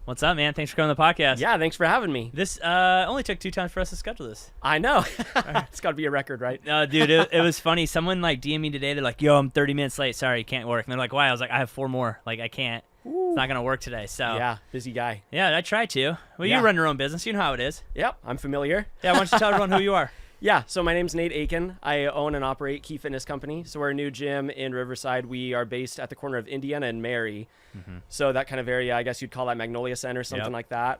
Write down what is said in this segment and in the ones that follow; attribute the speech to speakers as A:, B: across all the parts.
A: What's up, man? Thanks for coming to the podcast.
B: Yeah, thanks for having me.
A: This only took 2 times for us to schedule this.
B: I know. It's got to be a record, right?
A: Dude, it was funny. Someone DM'd me today. They're like, yo, I'm 30 minutes late. Sorry, can't work. And they're like, why? I was like, I have 4 more. I can't.
B: Ooh.
A: It's not going to work today. So
B: yeah, busy guy.
A: Yeah, I try to. Well,
B: Yeah.
A: You run your own business. You know how it is.
B: Yep, I'm familiar.
A: Yeah, why don't you tell everyone who you are?
B: Yeah, so my name's Nate Aiken. I own and operate Key Fitness Company. So we're a new gym in Riverside. We are based at the corner of Indiana and Mary.
A: Mm-hmm.
B: So that kind of area, I guess you'd call that Magnolia Center, something
A: Yep.
B: like that.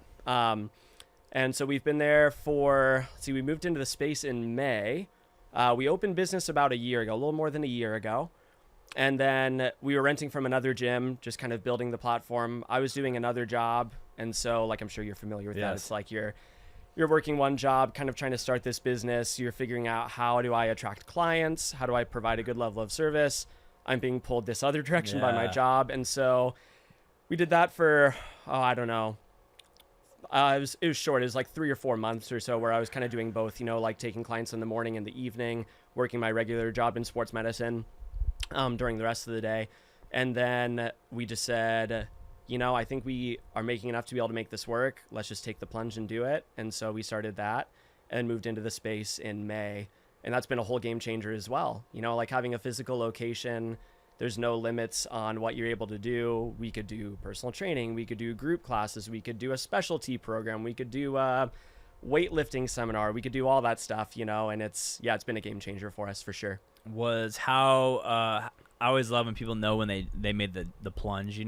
B: And so we've been there we moved into the space in May. We opened business about a year ago, a little more than a year ago. And then we were renting from another gym, just kind of building the platform. I was doing another job. And so I'm sure you're familiar with that.
A: Yes.
B: It's like you're working one job, kind of trying to start this business. You're figuring out, how do I attract clients? How do I provide a good level of service? I'm being pulled this other direction by my
A: Yeah.
B: job. And so we did that for, I don't know. It was short. It was like 3 or 4 months or so where I was kind of doing both, taking clients in the morning and the evening, working my regular job in sports medicine during the rest of the day. And then we just said, I think we are making enough to be able to make this work. Let's just take the plunge and do it. And so we started that and moved into the space in May. And that's been a whole game changer as well. Having a physical location, there's no limits on what you're able to do. We could do personal training. We could do group classes. We could do a specialty program. We could do a weightlifting seminar. We could do all that stuff, and it's been a game changer for us for sure.
A: Was how I always love when people know when they made the plunge,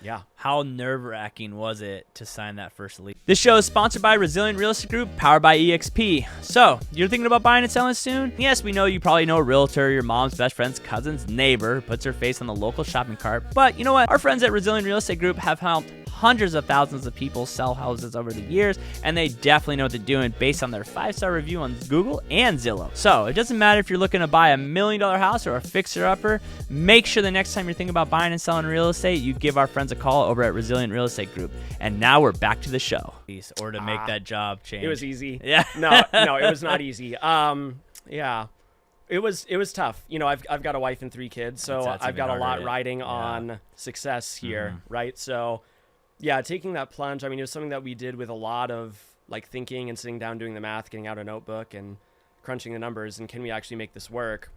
B: Yeah.
A: How nerve-wracking was it to sign that first lease? This show is sponsored by Resilient Real Estate Group, powered by EXP. So, you're thinking about buying and selling soon? Yes, we know you probably know a realtor, your mom's best friend's cousin's neighbor, puts her face on the local shopping cart. But you know what? Our friends at Resilient Real Estate Group have helped hundreds of thousands of people sell houses over the years, and they definitely know what they're doing based on their 5-star review on Google and Zillow. So, it doesn't matter if you're looking to buy $1 million house or a fixer-upper, make sure the next time you're thinking about buying and selling real estate, you give our friends a call over at Resilient Real Estate Group. And now we're back to the show. Or to make that job change.
B: It was easy.
A: Yeah.
B: No, it was not easy. Yeah. It was tough. I've got a wife and 3 kids, so
A: That's
B: I've got a
A: even
B: lot
A: harder.
B: riding
A: Yeah.
B: on success here, right? So, yeah, taking that plunge, it was something that we did with a lot of thinking and sitting down doing the math, getting out a notebook and crunching the numbers, and can we actually make this work?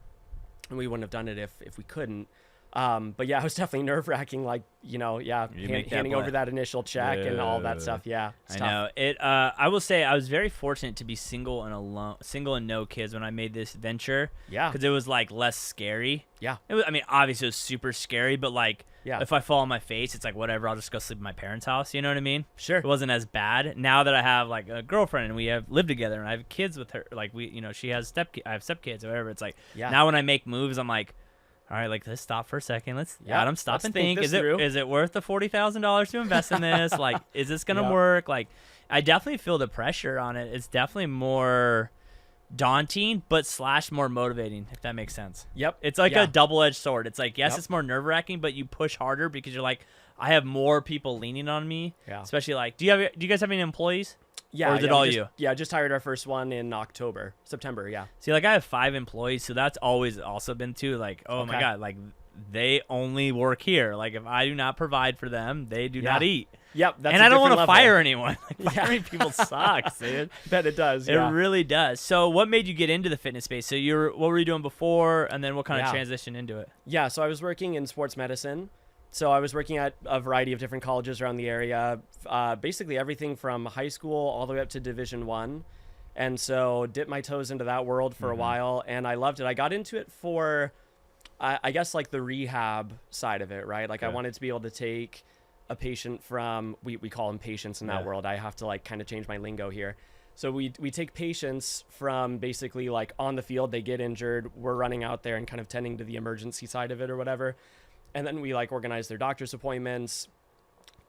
B: And we wouldn't have done it if we couldn't. But yeah, it was definitely nerve-wracking, handing over that initial check and all that stuff. Yeah, it's tough.
A: know it. I will say I was very fortunate to be single and no kids when I made this venture.
B: Yeah,
A: because it was less scary.
B: Yeah,
A: it was, obviously it was super scary, but
B: yeah.
A: if I fall on my face, it's whatever. I'll just go sleep at my parents' house. You know what I mean?
B: Sure.
A: It wasn't as bad. Now that I have a girlfriend and we have lived together and I have kids with her, she has I have stepkids or whatever. It's now when I make moves, I'm like, all right, let's stop for a second. Let's stop and think. Is it worth the $40,000 to invest in this? Is this gonna work? I definitely feel the pressure on it. It's definitely more daunting, but / more motivating, if that makes sense.
B: Yep.
A: It's a double-edged sword. It's it's more nerve-wracking, but you push harder because you're I have more people leaning on me.
B: Yeah.
A: Especially do you guys have any employees?
B: Yeah.
A: Or is it all you?
B: Yeah, just hired our first one in September. Yeah.
A: See, I have 5 employees, so that's always also been too oh my God, they only work here. If I do not provide for them, they do not eat.
B: Yep. That's
A: and I don't want to
B: level.
A: fire anyone. Firing people sucks, dude.
B: Bet it does.
A: It really does. So what made you get into the fitness space? So what were you doing before, and then what kind of transition into it?
B: Yeah, so I was working in sports medicine. So I was working at a variety of different colleges around the area, basically everything from high school all the way up to Division I. And so dipped my toes into that world for a while, and I loved it. I got into it for, I guess, the rehab side of it, right? I wanted to be able to take a patient from, we call them patients in that world. I have to kind of change my lingo here. So we take patients from basically on the field, they get injured, we're running out there and kind of tending to the emergency side of it or whatever. And then we organize their doctor's appointments,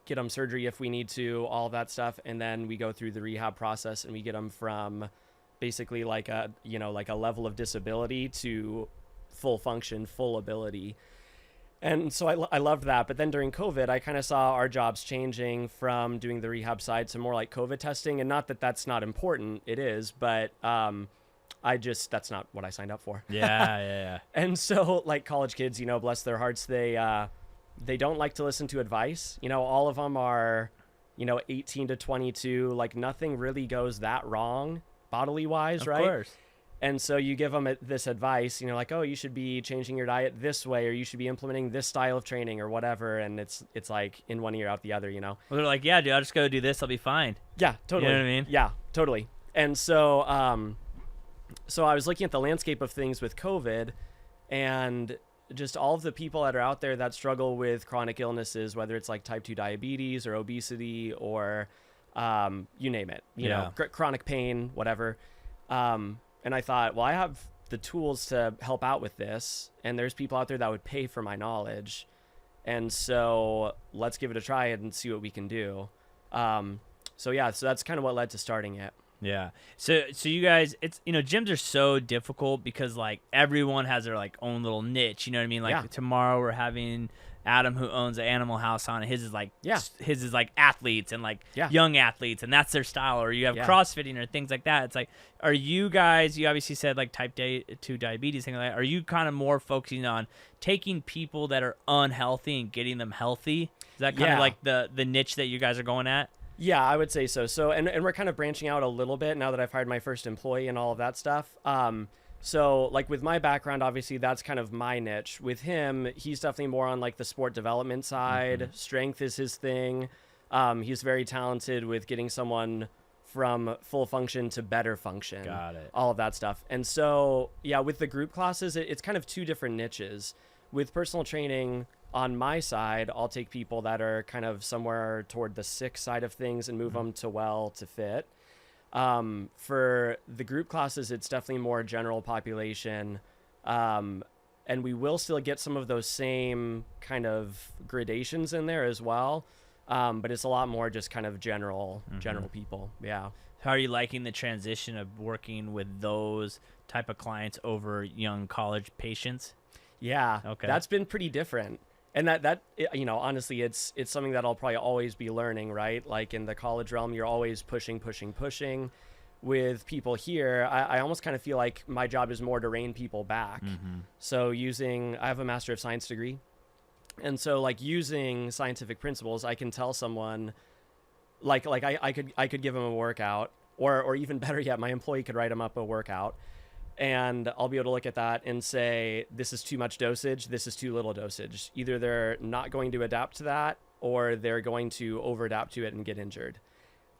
B: get them surgery if we need to, all of that stuff. And then we go through the rehab process and we get them from basically a level of disability to full function, full ability. And so I loved that. But then during COVID, I kind of saw our jobs changing from doing the rehab side to more COVID testing. And not that that's not important, it is, but that's not what I signed up for.
A: Yeah.
B: And so college kids, bless their hearts, they don't like to listen to advice. All of them are 18 to 22, like nothing really goes that wrong bodily wise, right?
A: Of course.
B: And so you give them this advice, like, oh, you should be changing your diet this way, or you should be implementing this style of training or whatever. And it's like in one ear out the other,
A: Well, they're like, yeah, dude, I'll just go do this. I'll be fine.
B: Yeah, totally.
A: You know what I mean?
B: Yeah, totally. And so, so I was looking at the landscape of things with COVID, and just all of the people that are out there that struggle with chronic illnesses, whether it's like type 2 diabetes or obesity or you name it, you know, chronic pain, whatever. And I thought, well, I have the tools to help out with this, and there's people out there that would pay for my knowledge. And so let's give it a try and see what we can do. So that's kind of what led to starting it.
A: Yeah. So you guys, it's, gyms are so difficult because like everyone has their like own little niche, you know what I mean? Like tomorrow we're having Adam, who owns an Animal House, on. His is like athletes and like young athletes, and that's their style. Or you have CrossFitting or things like that. It's like, are you guys? You obviously said like type 2 diabetes, thing like that. Are you kind of more focusing on taking people that are unhealthy and getting them healthy? Is that kind of like the niche that you guys are going at?
B: Yeah, I would say so. So, and we're kind of branching out a little bit now that I've hired my first employee and all of that stuff. So like with my background, obviously that's kind of my niche. With him, he's definitely more on like the sport development side. Mm-hmm. Strength is his thing. He's very talented with getting someone from full function to better function.
A: Got it.
B: All of that stuff. And so, with the group classes, it's kind of two different niches. With personal training, on my side, I'll take people that are kind of somewhere toward the sick side of things and move them to well to fit. For the group classes, it's definitely more general population. And we will still get some of those same kind of gradations in there as well. But it's a lot more just kind of general people. Yeah.
A: How are you liking the transition of working with those type of clients over young college patients?
B: Yeah. Okay. That's been pretty different. And that honestly, it's something that I'll probably always be learning, right? Like in the college realm, you're always pushing. With people here, I almost kind of feel like my job is more to rein people back. Mm-hmm. So I have a Master of Science degree. And so like using scientific principles, I can tell someone like I could give them a workout, or even better yet, my employee could write them up a workout. And I'll be able to look at that and say, this is too much dosage, this is too little dosage. Either they're not going to adapt to that, or they're going to over-adapt to it and get injured.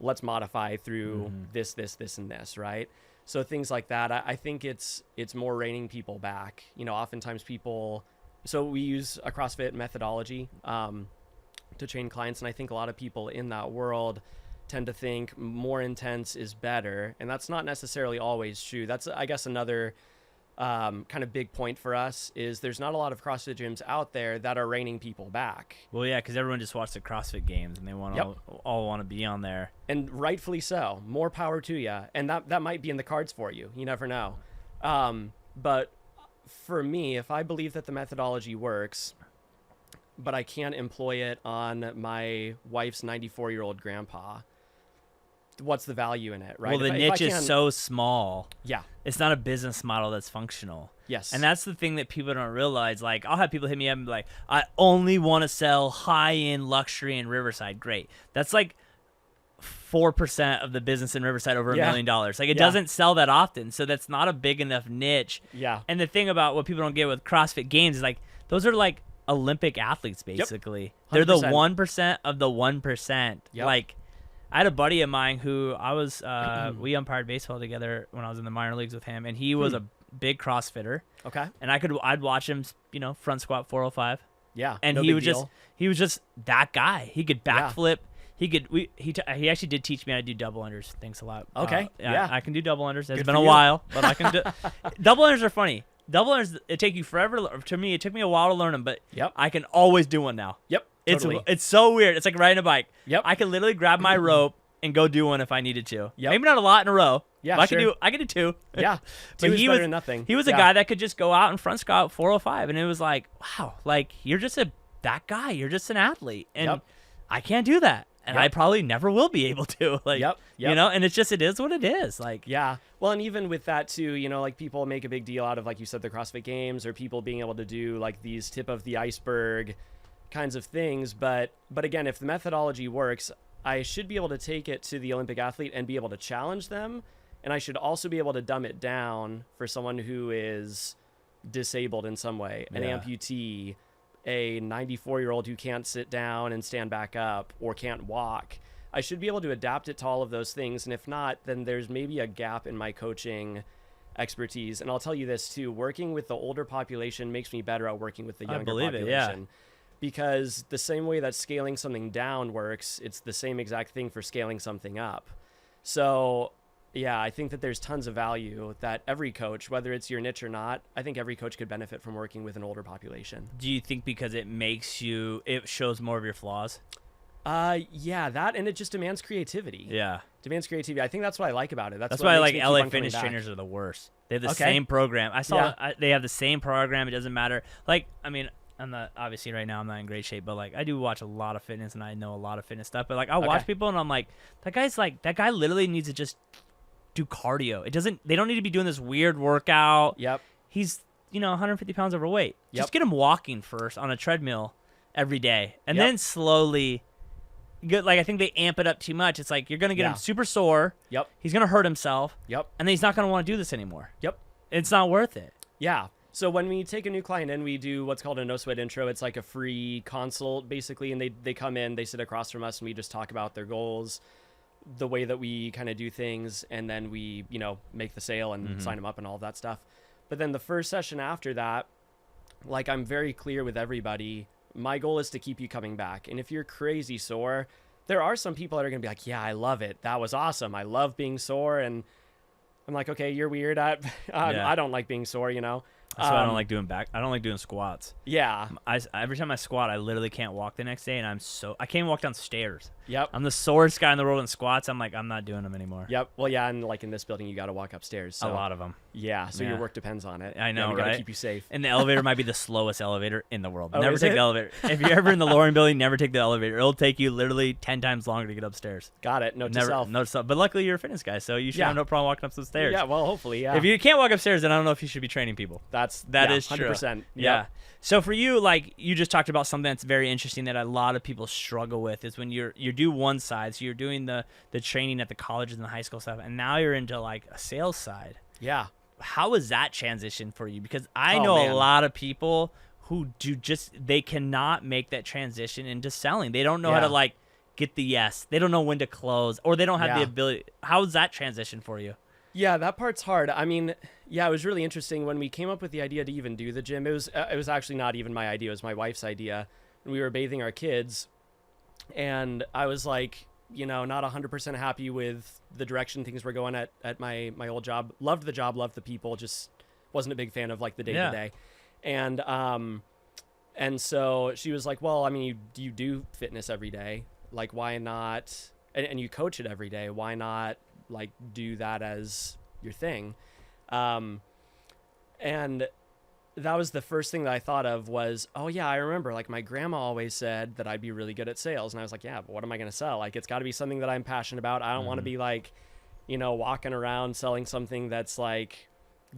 B: Let's modify through this, and this, right? So things like that, I think it's more reining people back. Oftentimes so we use a CrossFit methodology to train clients, and I think a lot of people in that world tend to think more intense is better, and that's not necessarily always true. That's, I guess, another kind of big point for us is there's not a lot of CrossFit gyms out there that are reining people back.
A: Well, yeah, because everyone just watched the CrossFit Games and they want all want to be on there,
B: and rightfully so. More power to you, and that might be in the cards for you. You never know. But for me, if I believe that the methodology works, but I can't employ it on my wife's 94-year-old grandpa, what's the value in it, right?
A: Well, the niche is so small.
B: Yeah.
A: It's not a business model that's functional.
B: Yes.
A: And that's the thing that people don't realize. Like, I'll have people hit me up and be like, I only want to sell high-end luxury in Riverside. Great. That's like 4% of the business in Riverside over $1 million. Like, it doesn't sell that often, so that's not a big enough niche.
B: Yeah.
A: And the thing about what people don't get with CrossFit Games is, like, those are like Olympic athletes, basically. They're the 1% of the 1%.
B: Yep.
A: Like, I had a buddy of mine who we umpired baseball together when I was in the minor leagues with him, and he was a big CrossFitter.
B: Okay.
A: And I'd watch him, front squat 405.
B: Yeah.
A: And he was just that guy. He could backflip. He actually did teach me how to do double unders. Thanks a lot.
B: Okay.
A: I can do double unders. It's been a while, but I can do double unders are funny. Double unders, it take you forever. To me, it took me a while to learn them, but I can always do one now.
B: Yep. Totally.
A: It's so weird. It's like riding a bike.
B: Yep.
A: I can literally grab my rope and go do one if I needed to.
B: Yep.
A: Maybe not a lot in a row.
B: Yeah,
A: but
B: sure.
A: I could do two.
B: Yeah.
A: But
B: Two is better than nothing.
A: He was a guy that could just go out and front squat 405, and it was like, wow, like you're just that guy. You're just an athlete, and I can't do that. And I probably never will be able to. Like, and it is what it is. Like,
B: yeah. Well, and even with that too, like people make a big deal out of, like you said, the CrossFit Games, or people being able to do like these tip of the iceberg kinds of things. But again, if the methodology works, I should be able to take it to the Olympic athlete and be able to challenge them. And I should also be able to dumb it down for someone who is disabled in some way, an amputee, a 94-year-old who can't sit down and stand back up or can't walk. I should be able to adapt it to all of those things. And if not, then there's maybe a gap in my coaching expertise. And I'll tell you this too, working with the older population makes me better at working with the younger population. Because the same way that scaling something down works, it's the same exact thing for scaling something up. So yeah, I think that there's tons of value that every coach, whether it's your niche or not, I think every coach could benefit from working with an older population.
A: Do you think because it shows more of your flaws?
B: Yeah, that, and it just demands creativity.
A: Yeah.
B: Demands creativity. I think that's what I like about it. That's
A: why
B: makes me
A: LA
B: keep on
A: fitness
B: coming back.
A: trainers are the worst. They have the same program. I saw they have the same program. It doesn't matter. Like, I mean, I'm not, obviously right now I'm not in great shape, but like I do watch a lot of fitness and I know a lot of fitness stuff. But like I'll watch people and I'm like, that guy literally needs to just do cardio. They don't need to be doing this weird workout.
B: Yep.
A: He's 150 pounds overweight. Just get him walking first on a treadmill every day, and then slowly. I think they amp it up too much. It's like you're gonna get him super sore.
B: Yep.
A: He's gonna hurt himself.
B: Yep.
A: And then he's not gonna want to do this anymore.
B: Yep.
A: It's not worth it.
B: Yeah. So when we take a new client in, we do what's called a no sweat intro. It's like a free consult basically, and they come in, they sit across from us, and we just talk about their goals, the way that we kind of do things, and then we make the sale and sign them up and all of that stuff. But then the first session after that, like I'm very clear with everybody. My goal is to keep you coming back. And if you're crazy sore, there are some people that are going to be like, yeah, I love it. That was awesome. I love being sore. And I'm like, okay, you're weird. I don't like being sore,
A: That's why I don't like doing I don't like doing squats.
B: Yeah.
A: Every time I squat, I literally can't walk the next day, and I can't even walk down stairs.
B: Yep.
A: I'm the sorest guy in the world in squats. I'm like, I'm not doing them anymore.
B: Yep. Well, yeah, and like in this building, you got to walk upstairs. So.
A: A lot of them.
B: Yeah, so your work depends on it.
A: I know,
B: we
A: right?
B: gotta keep you safe.
A: And the elevator might be the slowest elevator in the world.
B: Oh,
A: Never
B: is
A: take
B: it?
A: the elevator. If you're ever in the lowering building, never take the elevator. It'll take you literally 10 times longer to get upstairs.
B: Got it. Note to self.
A: But luckily, you're a fitness guy, so you should have no problem walking up some stairs.
B: Yeah, well, hopefully, yeah.
A: If you can't walk upstairs, then I don't know if you should be training people. That is true.
B: 100%.
A: Yeah. So for you, like you just talked about something that's very interesting that a lot of people struggle with is when you do one side, so you're doing the training at the colleges and the high school stuff, and now you're into like a sales side.
B: Yeah.
A: How was that transition for you? Because I know a lot of people who they cannot make that transition into selling. They don't know how to like get the yes. They don't know when to close, or they don't have the ability. How was that transition for you?
B: Yeah, that part's hard. I mean, yeah, it was really interesting when we came up with the idea to even do the gym. It was actually not even my idea. It was my wife's idea. And we were bathing our kids, and I was like, not 100% happy with the direction things were going at my old job. Loved the job, loved the people, just wasn't a big fan of like the day-to-day. And so she was like, well, I mean, you do fitness every day. Like, why not? And you coach it every day. Why not like do that as your thing? And that was the first thing that I thought of was, oh yeah, I remember like my grandma always said that I'd be really good at sales. And I was like, yeah, but what am I going to sell? Like, it's gotta be something that I'm passionate about. I don't want to be like, walking around selling something that's like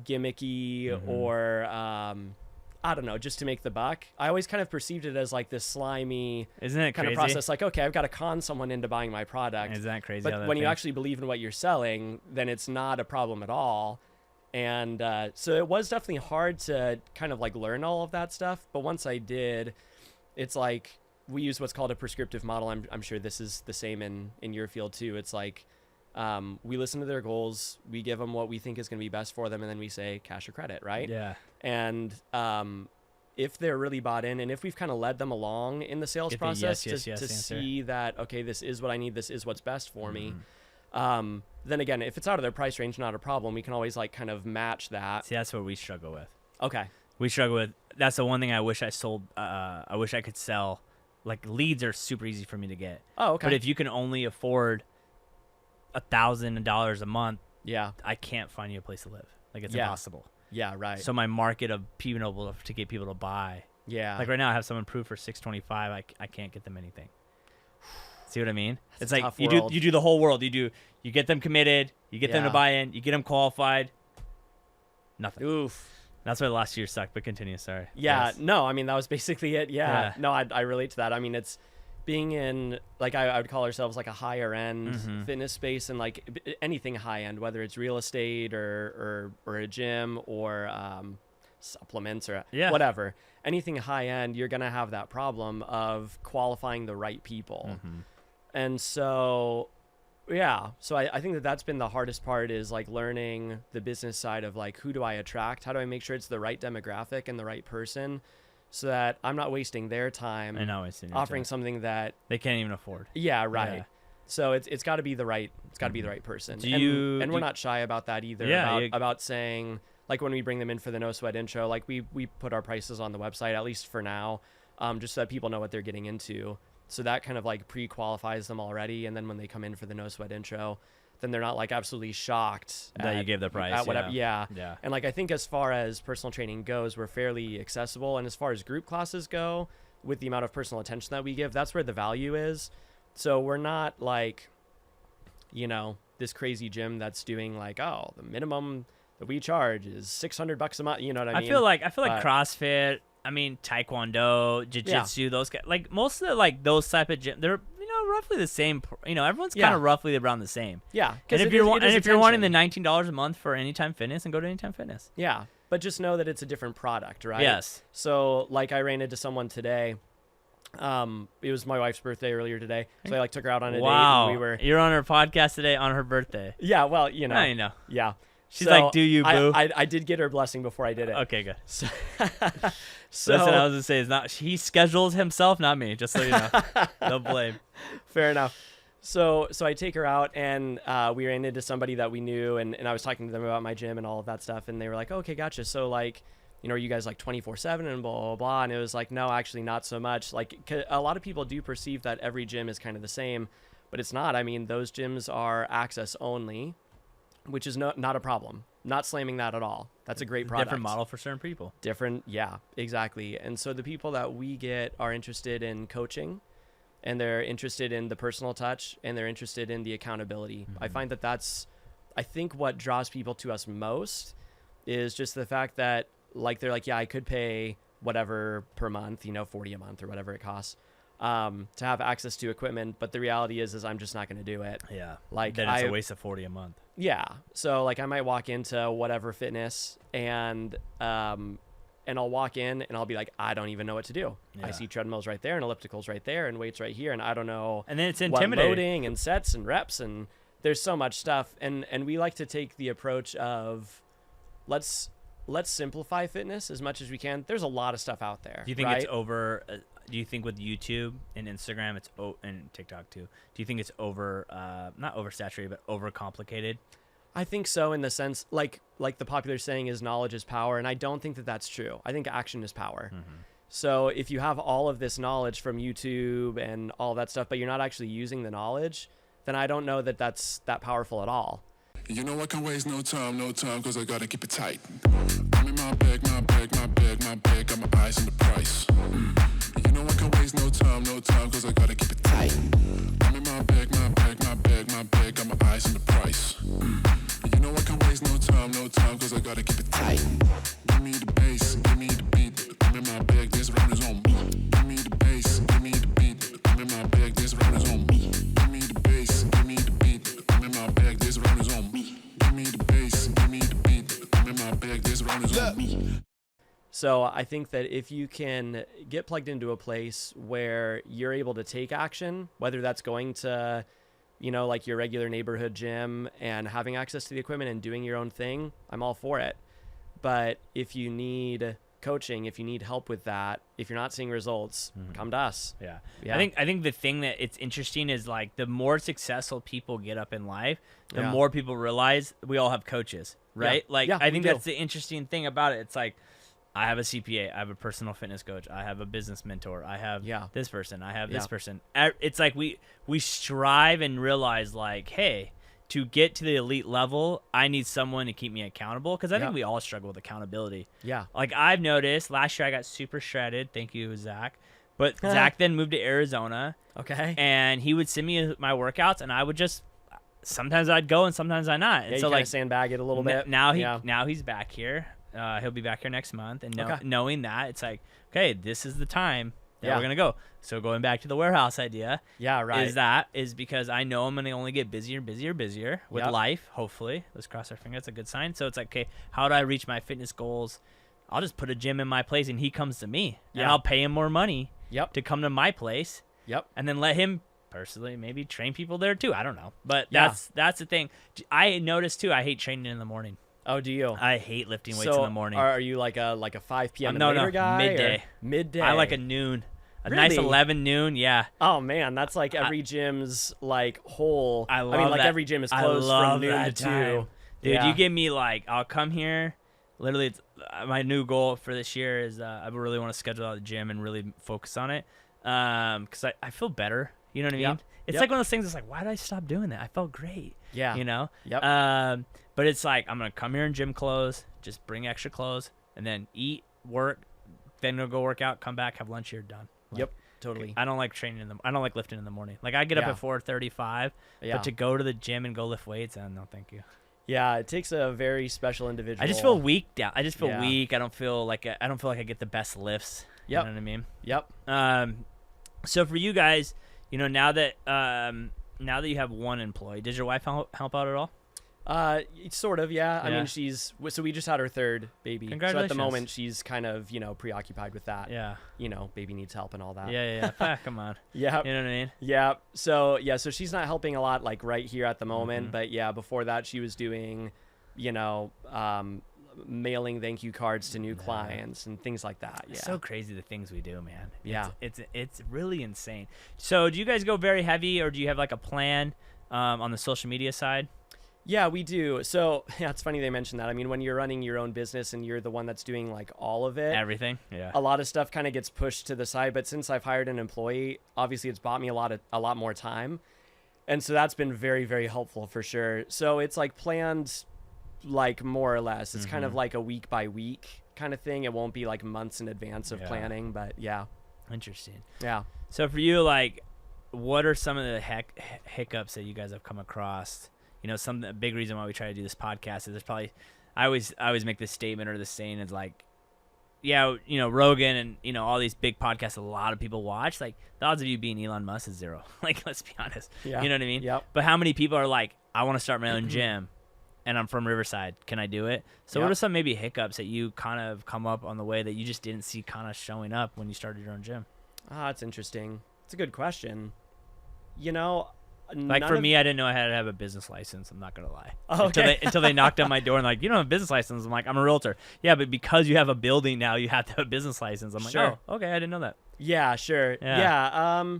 B: gimmicky or, I don't know, just to make the buck. I always kind of perceived it as like this slimy
A: Isn't it
B: kind
A: crazy?
B: of process. Like, okay, I've got to con someone into buying my product.
A: Isn't that crazy?
B: But when you actually believe in what you're selling, then it's not a problem at all. And so it was definitely hard to kind of like learn all of that stuff. But once I did, it's like we use what's called a prescriptive model. I'm sure this is the same in your field too. It's like we listen to their goals, we give them what we think is going to be best for them, and then we say cash or credit, right?
A: Yeah.
B: And if they're really bought in, and if we've kind of led them along in the sales process to see that, okay, this is what I need, this is what's best for me. Then again, if it's out of their price range, not a problem. We can always like kind of match that.
A: See, that's what we struggle with.
B: Okay.
A: We struggle with. That's the one thing I wish I sold. I wish I could sell. Like leads are super easy for me to get.
B: Oh, okay.
A: But if you can only afford $1,000 a month, I can't find you a place to live. Like it's impossible.
B: Yeah, right.
A: So my market of being able to get people to buy.
B: Yeah.
A: Like right now, I have someone approved for $625. I can't get them anything. See what I mean? It's like you do the whole world. You get them committed, you get them to buy in, you get them qualified. Nothing.
B: Oof.
A: That's why the last year sucked, but continue. Sorry.
B: Yeah.
A: Yes.
B: No, I mean, that was basically it. Yeah. No, I relate to that. I mean, it's being in, like, I would call ourselves like a higher end fitness space, and like anything high end, whether it's real estate or a gym or supplements or whatever, anything high end, you're going to have that problem of qualifying the right people. And so, so I think that's been the hardest part, is like learning the business side of like, who do I attract? How do I make sure it's the right demographic and the right person, so that I'm not wasting their time
A: and not wasting
B: offering something that
A: they can't even afford.
B: Yeah, right. Yeah. So it's got to be the right, be the right person. And we're not shy about that either. About saying, like, when we bring them in for the no sweat intro, like we put our prices on the website, at least for now, just so that people know what they're getting into. So that kind of like pre-qualifies them already. And then when they come in for the no sweat intro, then they're not like absolutely shocked
A: that you gave the price
B: at whatever. Yeah. And like, I think as far as personal training goes, we're fairly accessible. And as far as group classes go, with the amount of personal attention that we give, that's where the value is. So we're not like, this crazy gym that's doing like, oh, the minimum that we charge is $600 a month. You know what I mean?
A: I feel like CrossFit, Taekwondo, Jiu-Jitsu, those guys, like most of the, like those type of gym, they're roughly the same. Everyone's kind of roughly around the same.
B: Yeah.
A: And if you're wanting the $19 a month for Anytime Fitness, and go to Anytime Fitness.
B: Yeah. But just know that it's a different product, right?
A: Yes.
B: So like, I ran into someone today. It was my wife's birthday earlier today, so I like took her out on a date.
A: And you're on her podcast today on her birthday.
B: Yeah. Well, Yeah.
A: She's like, "Do you, boo?"
B: I did get her blessing before I did it.
A: Okay, good.
B: So,
A: Listen, I was gonna say, he schedules himself, not me. Just so you know, no blame.
B: Fair enough. So I take her out, and we ran into somebody that we knew, and I was talking to them about my gym and all of that stuff, and they were like, "Okay, gotcha." So like, are you guys like 24/7 and blah blah blah? And it was like, no, actually not so much. Like, a lot of people do perceive that every gym is kind of the same, but it's not. I mean, those gyms are access only, which is not a problem. Not slamming that at all. That's a great product.
A: Different model for certain people.
B: Yeah, exactly. And so the people that we get are interested in coaching, and they're interested in the personal touch, and they're interested in the accountability. I find that that's, I think, what draws people to us most, is just the fact that, like, they're like, yeah, I could pay whatever per month, $40 a month or whatever it costs, to have access to equipment. But the reality is I'm just not going to do it.
A: Yeah.
B: Like,
A: then it's a waste of $40 a month.
B: Yeah. So like, I might walk into whatever fitness, and I'll walk in and I'll be like, I don't even know what to do. Yeah. I see treadmills right there and ellipticals right there and weights right here, and I don't know.
A: And then it's intimidating.
B: What loading and sets and reps, and there's so much stuff. And we like to take the approach of, let's simplify fitness as much as we can. There's a lot of stuff out there.
A: Do you think it's over? Do you think with YouTube and Instagram, and TikTok too, do you think it's not oversaturated, but overcomplicated?
B: I think so, in the sense, like the popular saying is, knowledge is power, and I don't think that that's true. I think action is power. So if you have all of this knowledge from YouTube and all that stuff, but you're not actually using the knowledge, then I don't know that that's that powerful at all.
C: You know I can waste no time, cause I gotta keep it tight. I'm in my bag, got my eyes on the price. You know I can waste no time, cause I gotta keep it tight. I'm in my bag, got my eyes on the price. You know I can waste no time, cause I gotta keep it tight. Give me the bass, give me the beat. I'm in my bag, this round is on me. Give me the bass, give me the beat. I'm in my bag, this round is on me. Give me the bass, give me the beat. I'm in my bag, this round is on me. Give me the bass, give me the beat. I'm in my bag, this round is on me.
B: So I think that if you can get plugged into a place where you're able to take action, whether that's going to, like your regular neighborhood gym and having access to the equipment and doing your own thing, I'm all for it. But if you need coaching, if you need help with that, if you're not seeing results, come to us.
A: Yeah. I think the thing that it's interesting is, like, the more successful people get up in life, the more people realize we all have coaches, right? I think that's the interesting thing about it. It's like, I have a CPA, I have a personal fitness coach, I have a business mentor, I have this person, I have this person. It's like we strive and realize, like, hey, to get to the elite level, I need someone to keep me accountable, because I think we all struggle with accountability. Yeah. Like, I've noticed last year I got super shredded. Thank you, Zach. But Zach then moved to Arizona. Okay. And he would send me my workouts, and I would just, sometimes I'd go and sometimes I'd not. And
B: so, like, sandbag it a little bit.
A: Now he's back here. He'll be back here next month, and knowing that, it's like, okay, this is the time. that
B: Yeah.
A: we're gonna go. So going back to the warehouse idea,
B: Yeah, right.
A: is because I know I'm gonna only get busier and busier and busier with
B: Yep.
A: life. Hopefully, let's cross our fingers. That's a good sign. So it's like, okay, how do I reach my fitness goals? I'll just put a gym in my place, and he comes to me, and
B: Yeah.
A: I'll pay him more money
B: Yep.
A: to come to my place,
B: Yep.
A: and then let him personally maybe train people there too. I don't know, but
B: Yeah.
A: that's the thing. I noticed too. I hate training in the morning.
B: Oh, do you?
A: I hate lifting weights
B: So
A: in the morning.
B: Are you like a 5 p.m.
A: No,
B: and later
A: no,
B: guy?
A: midday.
B: Or midday.
A: I like a noon, a nice
B: Really?
A: 11 noon. Yeah,
B: Oh man, that's like every gym's like whole.
A: I
B: mean,
A: love
B: like
A: that.
B: every gym is
A: I
B: closed
A: love
B: from noon
A: that
B: to
A: time.
B: 2.
A: Dude,
B: Yeah.
A: you give me like, I'll come here. Literally, it's, my new goal for this year is I really want to schedule out the gym and really focus on it. Because I feel better. You know what I mean?
B: Yep.
A: It's
B: Yep.
A: like one of those things. It's like, why did I stop doing that? I felt great.
B: Yeah.
A: You know?
B: Yep.
A: But it's like, I'm going to come here in gym clothes, just bring extra clothes, and then eat, work, then go work out, come back, have lunch here, done. Like,
B: Yep. Totally.
A: I don't like I don't like lifting in the morning. Like, I get up
B: Yeah.
A: at 4:35,
B: Yeah.
A: but to go to the gym and go lift weights, no, thank you.
B: Yeah, it takes a very special individual.
A: I just feel weak down. I just feel
B: Yeah.
A: weak. I don't feel like I get the best lifts.
B: Yep.
A: You know what I mean?
B: Yep.
A: So for you guys, now that you have one employee, does your wife help out at all?
B: Sort of, yeah. I
A: Yeah.
B: mean, so we just had our third baby. So at
A: Congratulations.
B: the moment, she's kind of, preoccupied with that.
A: Yeah.
B: Baby needs help and all that.
A: Yeah. Ah, come on.
B: Yeah.
A: You know what I mean?
B: Yeah. So she's not helping a lot like right here at the moment,
A: Mhm.
B: but yeah, before that she was doing, mailing thank you cards to new clients and things like that. Yeah.
A: It's so crazy the things we do, man.
B: Yeah.
A: It's really insane. So do you guys go very heavy, or do you have like a plan on the social media side?
B: Yeah, we do. So yeah, it's funny they mentioned that. I mean, when you're running your own business and you're the one that's doing like all of it,
A: Everything? Yeah.
B: a lot of stuff kind of gets pushed to the side. But since I've hired an employee, obviously it's bought me a lot more time, and so that's been very, very helpful for sure. So it's like planned, like more or less. It's kind of like a week by week kind of thing. It won't be like months in advance of
A: Yeah.
B: planning, but yeah,
A: Interesting.
B: yeah.
A: So for you, like, what are some of the hiccups that you guys have come across? A big reason why we try to do this podcast is there's probably, I always make this statement or this saying is like, yeah, Rogan and, all these big podcasts a lot of people watch, like the odds of you being Elon Musk is 0. Like, let's be honest.
B: Yeah.
A: You know what I mean?
B: Yep.
A: But how many people are like, I want to start my own gym and I'm from Riverside. Can I do it? So what
B: Yep.
A: are some maybe hiccups that you kind of come up on the way that you just didn't see kind of showing up when you started your own gym?
B: It's interesting. It's a good question.
A: Like for me, I didn't know I had to have a business license. I'm not gonna lie.
B: Oh, okay.
A: Until they knocked on my door and like, you don't have a business license. I'm like, I'm a realtor. Yeah, but because you have a building now, you have to have a business license. I'm like,
B: Sure.
A: oh, okay, I didn't know that.
B: Yeah, sure.
A: Yeah.
B: Yeah.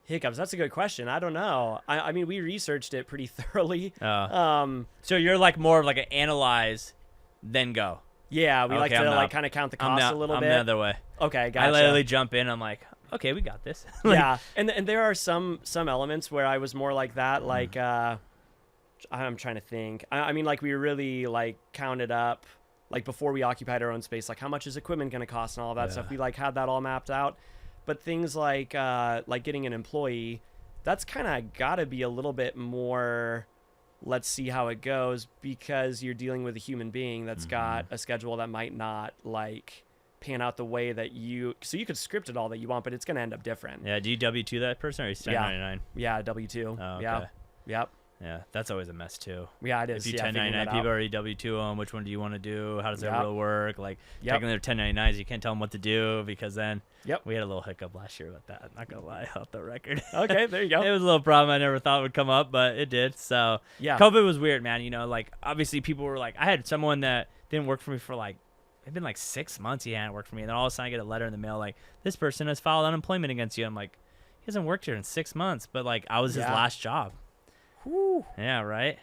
B: Hiccups. That's a good question. I don't know. I mean, we researched it pretty thoroughly.
A: So you're like more of like an analyze, then go.
B: Yeah, we like
A: Okay,
B: to
A: I'm
B: like
A: not-
B: kind of count the
A: I'm
B: costs a little
A: I'm
B: bit.
A: the other way.
B: Okay, gotcha.
A: I literally jump in. I'm like, okay, we got this. Like,
B: Yeah, and there are some elements where I was more like that. Like, I'm trying to think. I mean, like we really like counted up, like before we occupied our own space, like how much is equipment going to cost and all of that stuff. We like had that all mapped out. But things like getting an employee, that's kind of got to be a little bit more. Let's see how it goes, because you're dealing with a human being that's got a schedule that might not like pan out the way that you could script it all that you want, but it's going to end up different.
A: Yeah. Do you W-2 that person or you 1099?
B: Yeah, W-2.
A: Oh, okay.
B: Yeah. Yep.
A: Yeah, that's always a mess too.
B: Yeah, it is.
A: If you
B: yeah, figuring
A: 1099
B: that
A: people
B: out.
A: already W-2 them, which one do you want to do? How does that
B: Yep.
A: really work? Like,
B: Yep.
A: technically they're 1099s. You can't tell them what to do because then
B: Yep.
A: we had a little hiccup last year with that. I'm not going to lie, off the record.
B: Okay, there you go.
A: It was a little problem I never thought would come up, but it did. So
B: Yeah.
A: COVID was weird, man. Like obviously people were like, I had someone that didn't work for me for like, it'd been like 6 months he hadn't worked for me. And then all of a sudden I get a letter in the mail like, this person has filed unemployment against you. I'm like, he hasn't worked here in 6 months, but like I was his
B: Yeah.
A: last job.
B: Whew.
A: Yeah, right?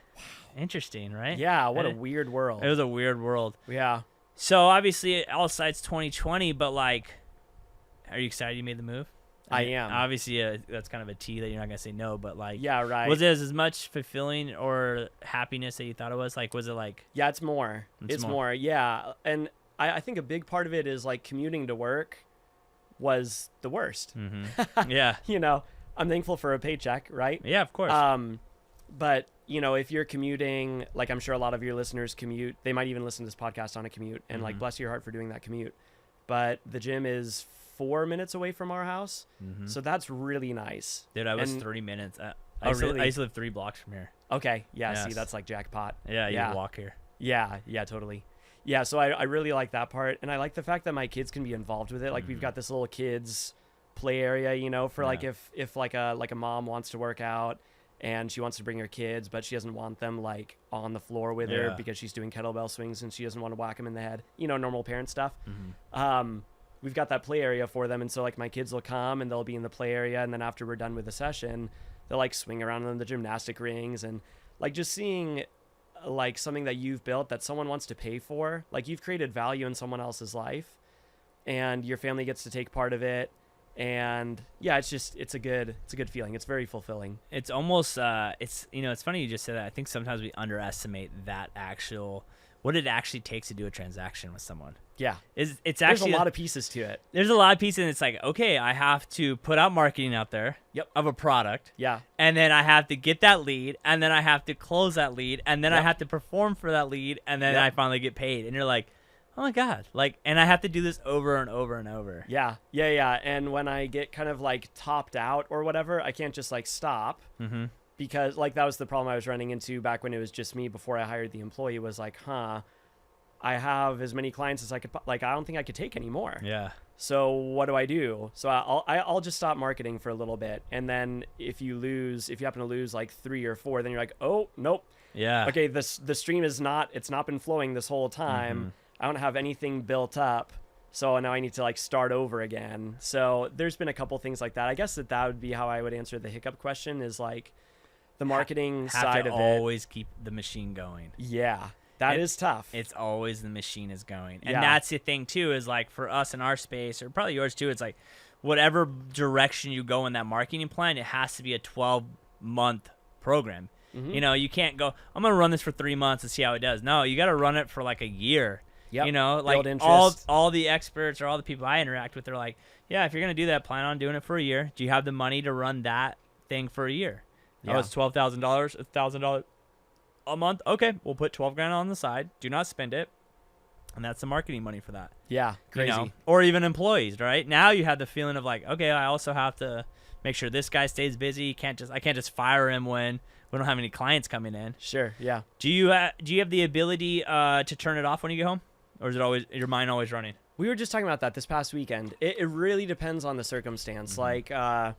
A: Interesting, right?
B: Yeah, what a
A: And
B: weird world.
A: it was a weird world.
B: Yeah.
A: So obviously all sides 2020, but like, are you excited you made the move?
B: I
A: mean,
B: am.
A: Obviously, that's kind of a T that you're not gonna say no, but like,
B: Yeah, right.
A: was it as much fulfilling or happiness that you thought it was? Like, was it like,
B: Yeah, it's more.
A: It's
B: It's
A: more.
B: more. Yeah. And I think a big part of it is like commuting to work was the worst.
A: yeah,
B: I'm thankful for a paycheck, right?
A: yeah, of course.
B: But if you're commuting, like I'm sure a lot of your listeners commute, they might even listen to this podcast on a commute, and like bless your heart for doing that commute. but the gym is 4 minutes away from our house. So that's really nice.
A: Dude, I was 3 minutes. I used to live 3 blocks from here.
B: Okay. Yeah.
A: Yes.
B: See, that's like jackpot.
A: Yeah, you
B: Yeah.
A: can walk here.
B: Yeah. Yeah, totally. Yeah. So I really like that part. And I like the fact that my kids can be involved with it. Like we've got this little kids play area, you know, for like if like a mom wants to work out and she wants to bring her kids, but she doesn't want them like on the floor with her because she's doing kettlebell swings and she doesn't want to whack them in the head, you know, normal parent stuff. We've got that play area for them. And so like my kids will come and they'll be in the play area. And then after we're done with the session, they'll like swing around on the gymnastic rings and like just seeing like something that you've built that someone wants to pay for. Like you've created value in someone else's life and your family gets to take part of it. And yeah, it's a good feeling. It's very fulfilling.
A: It's almost it's funny you just said that. I think sometimes we underestimate that what it actually takes to do a transaction with someone.
B: Yeah.
A: It's
B: There's
A: actually
B: a lot of pieces to it.
A: There's a lot of pieces, and it's like, okay, I have to put out marketing out there of a product.
B: Yeah.
A: And then I have to get that lead, and then I have to close that lead, and then I have to perform for that lead, and then I finally get paid. And you're like, oh my God. Like, and I have to do this over and over and over.
B: Yeah. Yeah. Yeah. And when I get kind of like topped out or whatever, I can't just like stop because like that was the problem I was running into back when it was just me before I hired the employee was like, I have as many clients as I could, like, I don't think I could take anymore.
A: Yeah.
B: So what do I do? So I'll just stop marketing for a little bit. And then if you happen to lose like 3 or 4, then you're like, oh, nope.
A: Yeah.
B: Okay. The stream it's not been flowing this whole time. I don't have anything built up. So now I need to like start over again. So there's been a couple things like that. I guess that would be how I would answer the hiccup question is like the marketing side of it.
A: Always keep the machine going.
B: Yeah. That is tough.
A: It's always the machine is going. And that's the thing too, is like for us in our space, or probably yours too, it's like whatever direction you go in that marketing plan, it has to be a 12-month program. You know, you can't go, I'm going to run this for 3 months and see how it does. No, you got to run it for like a year. You know, like all the experts or all the people I interact with, they're like, yeah, if you're going to do that, plan on doing it for a year. Do you have the money to run that thing for a year? Oh, it's $12,000, $1,000 a month. Okay, we'll put $12,000 on the side. Do not spend it. And that's the marketing money for that.
B: Yeah, crazy.
A: You know? Or even employees, right? Now you have the feeling of like, okay, I also have to make sure this guy stays busy. I can't just fire him when we don't have any clients coming in.
B: Sure, yeah.
A: Do you have the ability to turn it off when you get home? Or is it always your mind always running?
B: We were just talking about that this past weekend. It really depends on the circumstance. Like, I'm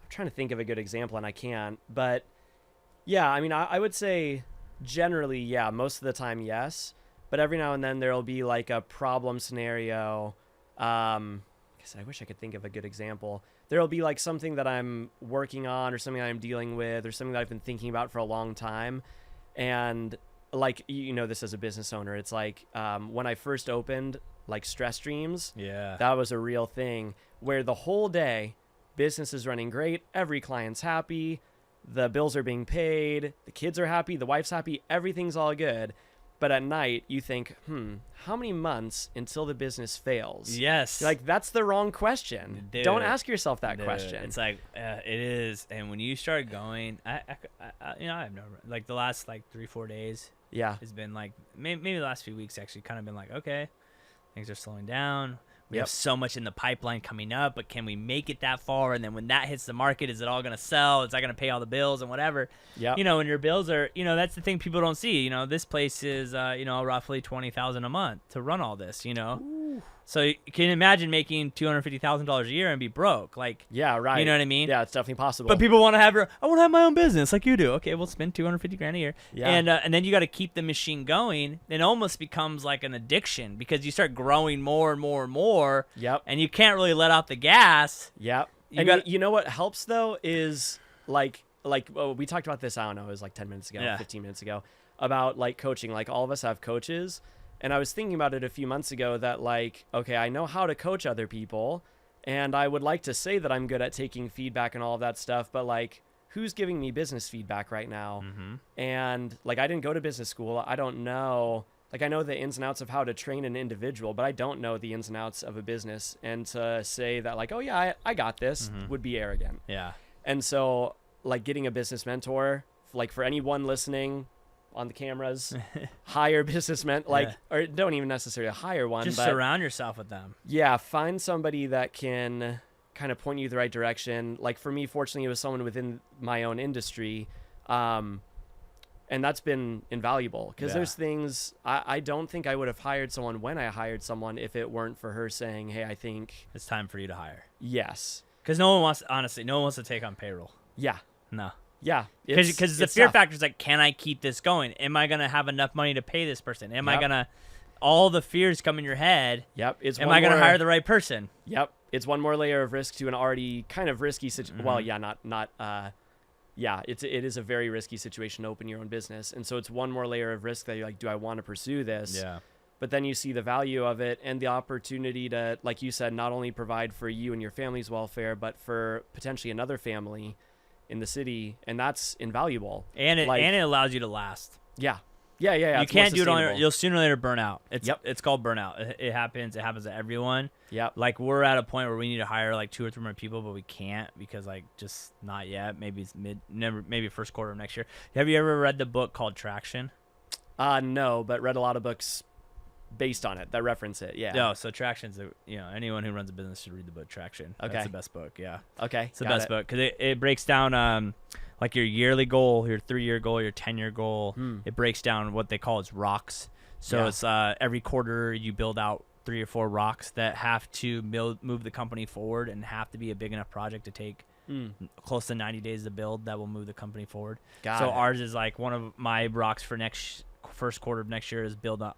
B: trying to think of a good example, and I can't. But, yeah, I mean, I would say generally, yeah, most of the time, yes. But every now and then there will be, like, a problem scenario. Because I wish I could think of a good example. There will be, like, something that I'm working on or something I'm dealing with or something that I've been thinking about for a long time. And like, you know, this as a business owner, it's like when I first opened like Stress Dreams, that was a real thing where the whole day business is running great. Every client's happy. The bills are being paid. The kids are happy. The wife's happy. Everything's all good. But at night you think, how many months until the business fails?
A: Yes.
B: Like, that's the wrong question.
A: Dude,
B: don't ask yourself that question.
A: It's like, it is. And when you start going, I have no, like the last like 3-4 days.
B: Yeah.
A: Has been like, maybe the last few weeks actually kind of been like, okay, things are slowing down. We have so much in the pipeline coming up, but can we make it that far? And then when that hits the market, is it all going to sell? Is that going to pay all the bills and whatever?
B: Yeah.
A: You know, when your bills are, you know, that's the thing people don't see. You know, this place is, roughly $20,000 a month to run all this, you know? Ooh. So you can imagine making $250,000 a year and be broke. Like,
B: yeah, right.
A: You know what I mean?
B: Yeah, it's definitely possible.
A: But people want to have I want to have my own business like you do. Okay, we'll spend $250,000 a year.
B: Yeah.
A: And then you got to keep the machine going. It almost becomes like an addiction because you start growing more and more and more.
B: Yep.
A: And you can't really let off the gas.
B: Yep. You know what helps though is like we talked about this, I don't know, it was like 10 minutes ago, 15 minutes ago, about like coaching. Like all of us have coaches. And I was thinking about it a few months ago that like, okay, I know how to coach other people and I would like to say that I'm good at taking feedback and all of that stuff, but like, who's giving me business feedback right now? And like, I didn't go to business school. I don't know, like I know the ins and outs of how to train an individual, but I don't know the ins and outs of a business. And to say that like, oh yeah, I got this would be arrogant.
A: Yeah.
B: And so like getting a business mentor, like for anyone listening, on the cameras, hire businessmen, or don't even necessarily hire one.
A: Just
B: but
A: surround yourself with them.
B: Yeah, find somebody that can kind of point you the right direction. Like for me, fortunately, it was someone within my own industry. And that's been invaluable because there's things I don't think I would have hired someone when I hired someone if it weren't for her saying, hey, I think
A: it's time for you to hire.
B: Yes.
A: Because no one wants to take on payroll.
B: Yeah.
A: No.
B: Yeah.
A: Because the fear factor is like, can I keep this going? Am I going to have enough money to pay this person? Am I going to, all the fears come in your head.
B: Yep.
A: Am I going to hire the right person?
B: Yep. It's one more layer of risk to an already kind of risky situation. Well, it is a very risky situation to open your own business. And so it's one more layer of risk that you're like, do I want to pursue this?
A: Yeah.
B: But then you see the value of it and the opportunity to, like you said, not only provide for you and your family's welfare, but for potentially another family in the city. And that's invaluable.
A: And it allows you to last.
B: Yeah.
A: You can't do it on you'll sooner or later burn out. It's called burnout. It happens to everyone.
B: Yeah.
A: Like we're at a point where we need to hire like 2 or 3 more people, but we can't because like just not yet. Maybe it's maybe first quarter of next year. Have you ever read the book called Traction?
B: No, but read a lot of books based on it that reference it. Yeah.
A: No, so Traction's anyone who runs a business should read the book Traction.
B: Okay.
A: That's the best book. Yeah.
B: Okay.
A: It's the best book because it breaks down like your yearly goal, your 3-year goal, your 10-year goal. It breaks down what they call its rocks. So it's every quarter you build out 3 or 4 rocks that have to move the company forward and have to be a big enough project to take close to 90 days to build that will move the company forward. Ours is like one of my rocks for first quarter of next year is build the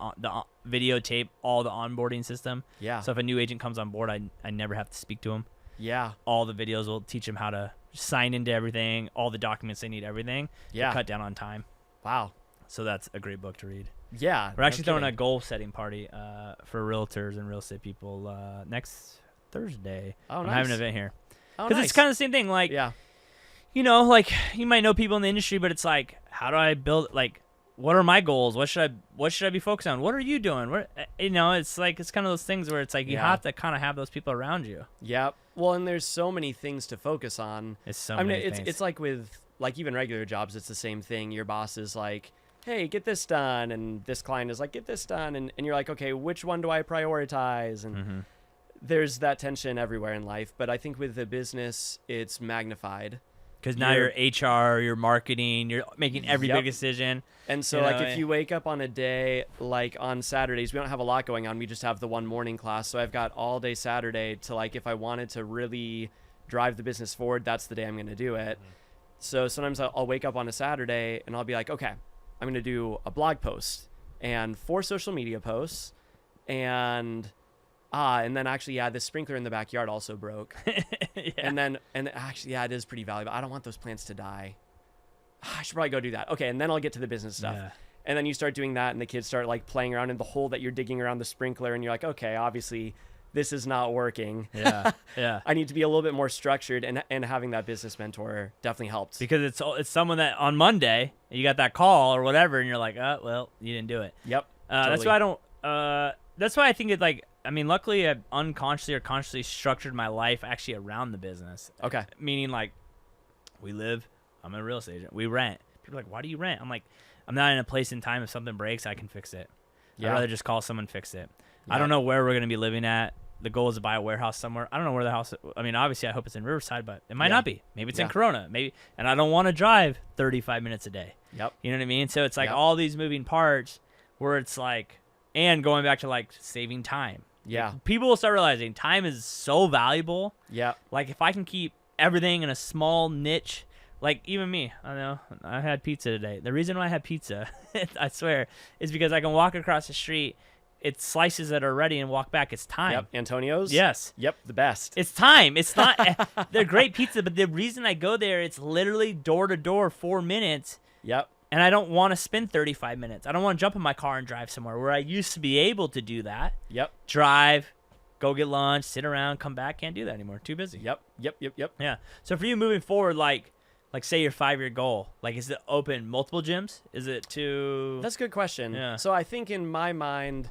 A: videotape all the onboarding system.
B: Yeah.
A: So if a new agent comes on board, I never have to speak to them.
B: Yeah.
A: All the videos will teach them how to sign into everything, all the documents they need, everything.
B: Yeah.
A: To cut down on time.
B: Wow.
A: So that's a great book to read.
B: Yeah.
A: We're actually throwing a goal setting party for realtors and real estate people next Thursday.
B: Oh,
A: I'm
B: nice.
A: having an event here.
B: Oh,
A: because it's kind of the same thing. Like, like you might know people in the industry, but it's like, how do I build? Like, what are my goals? What should I be focused on? What are you doing? It's like it's kind of those things where it's like you have to kind of have those people around you.
B: Yeah. Well, and there's so many things to focus on.
A: It's so many things.
B: It's like with like even regular jobs, it's the same thing. Your boss is like, hey, get this done. And this client is like, get this done. And you're like, okay, which one do I prioritize? And there's that tension everywhere in life. But I think with the business, it's magnified.
A: Because now you're HR, you're marketing, you're making every big decision.
B: And so if you wake up on a day, like on Saturdays, we don't have a lot going on. We just have the one morning class. So I've got all day Saturday to like, if I wanted to really drive the business forward, that's the day I'm going to do it. So sometimes I'll wake up on a Saturday and I'll be like, okay, I'm going to do a blog post and 4 social media posts and then actually, this sprinkler in the backyard also broke. And actually, it is pretty valuable. I don't want those plants to die. I should probably go do that. Okay, and then I'll get to the business stuff. Yeah. And then you start doing that, and the kids start like playing around in the hole that you're digging around the sprinkler, and you're like, okay, obviously, this is not working.
A: Yeah.
B: I need to be a little bit more structured, and having that business mentor definitely helped.
A: Because it's someone that on Monday you got that call or whatever, and you're like, oh, well, you didn't do it.
B: Yep.
A: Totally. That's why I don't. That's why I think it like. I mean, luckily, I've unconsciously or consciously structured my life actually around the business.
B: Okay.
A: Meaning, like, I'm a real estate agent. We rent. People are like, why do you rent? I'm like, I'm not in a place in time. If something breaks, I can fix it. Yeah. I'd rather just call someone fix it. Yeah. I don't know where we're going to be living at. The goal is to buy a warehouse somewhere. I don't know where the house. I mean, obviously, I hope it's in Riverside, but it might not be. Maybe it's in Corona. Maybe, and I don't want to drive 35 minutes a day.
B: Yep.
A: You know what I mean? So it's like all these moving parts where it's like, and going back to like saving time.
B: Yeah.
A: People will start realizing time is so valuable.
B: Yeah.
A: Like if I can keep everything in a small niche, like even me, I know I had pizza today. The reason why I had pizza, I swear, is because I can walk across the street. It's slices that are ready and walk back. It's time.
B: Yep. Antonio's?
A: Yes.
B: Yep. The best.
A: It's time. It's not, they're great pizza, but the reason I go there, it's literally door to door, 4 minutes.
B: Yep.
A: And I don't want to spend 35 minutes. I don't want to jump in my car and drive somewhere where I used to be able to do that.
B: Yep.
A: Drive, go get lunch, sit around, come back. Can't do that anymore. Too busy.
B: Yep.
A: Yeah. So for you moving forward, like say your 5-year goal, like is it open multiple gyms? Is it to?
B: That's a good question.
A: Yeah.
B: So I think in my mind,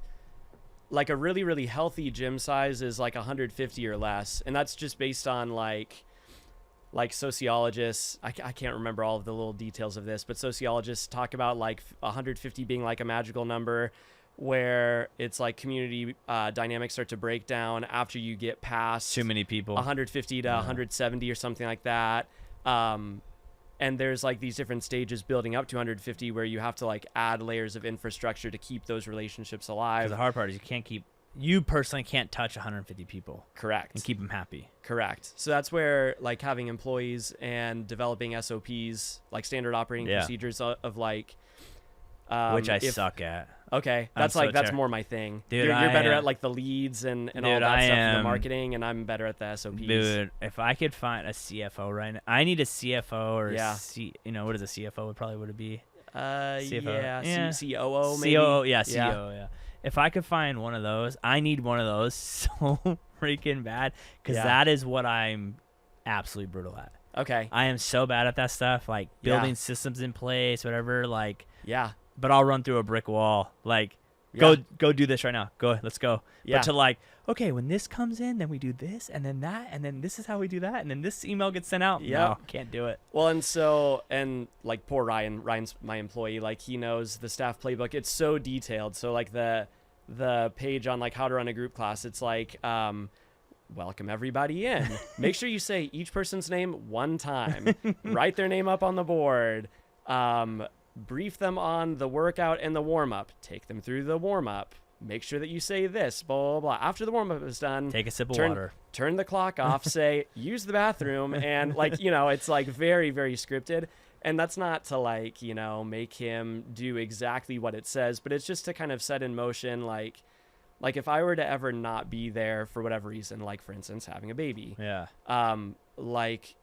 B: like a really, really healthy gym size is like 150 or less. And that's just based on like, like sociologists, I can't remember all of the little details of this, but sociologists talk about like 150 being like a magical number, where it's like community dynamics start to break down after you get past
A: Too many people.
B: 150 to 170 or something like that. And there's like these different stages building up to 150 where you have to like add layers of infrastructure to keep those relationships
A: 'Cause
B: alive.
A: the hard part is you personally can't touch 150 people
B: Correct.
A: and keep them happy.
B: Correct. So that's where like having employees and developing SOPs, like standard operating procedures of like,
A: Which I suck at.
B: Okay,
A: I'm
B: that's
A: so
B: like that's
A: terrible.
B: more my thing.
A: Dude,
B: you're better
A: am.
B: at like the leads and all
A: Dude,
B: that
A: I
B: stuff, and the
A: am.
B: marketing, and I'm better at the SOPs.
A: Dude, if I could find a CFO right now, I need a CFO or
B: Yeah.
A: what is a CFO? Would it be?
B: Yeah,
A: Yeah.
B: COO maybe.
A: COO, yeah, COO, yeah. If I could find one of those, I need one of those so freaking bad because
B: Yeah.
A: that is what I'm absolutely brutal at.
B: Okay.
A: I am so bad at that stuff, like
B: Yeah.
A: building systems in place, whatever. Like,
B: Yeah.
A: but I'll run through a brick wall. Like,
B: Yeah.
A: go do this right now. Go, let's go.
B: Yeah.
A: But to like, okay, when this comes in, then we do this, and then that, and then this is how we do that, and then this email gets sent out.
B: Yep.
A: No, can't do it.
B: Well, and like poor Ryan's my employee. Like he knows the staff playbook. It's so detailed. So like the page on like how to run a group class, it's like welcome everybody in. Make sure you say each person's name one time. Write their name up on the board. Brief them on the workout and the warm up. Take them through the warm up. Make sure that you say this, blah, blah, blah. After the warm up is done,
A: Take a sip of water.
B: turn the clock off, say, use the bathroom. And like, it's like very, very scripted. And that's not to like, make him do exactly what it says, but it's just to kind of set in motion. Like if I were to ever not be there for whatever reason, like for instance, having a baby,
A: Yeah.
B: like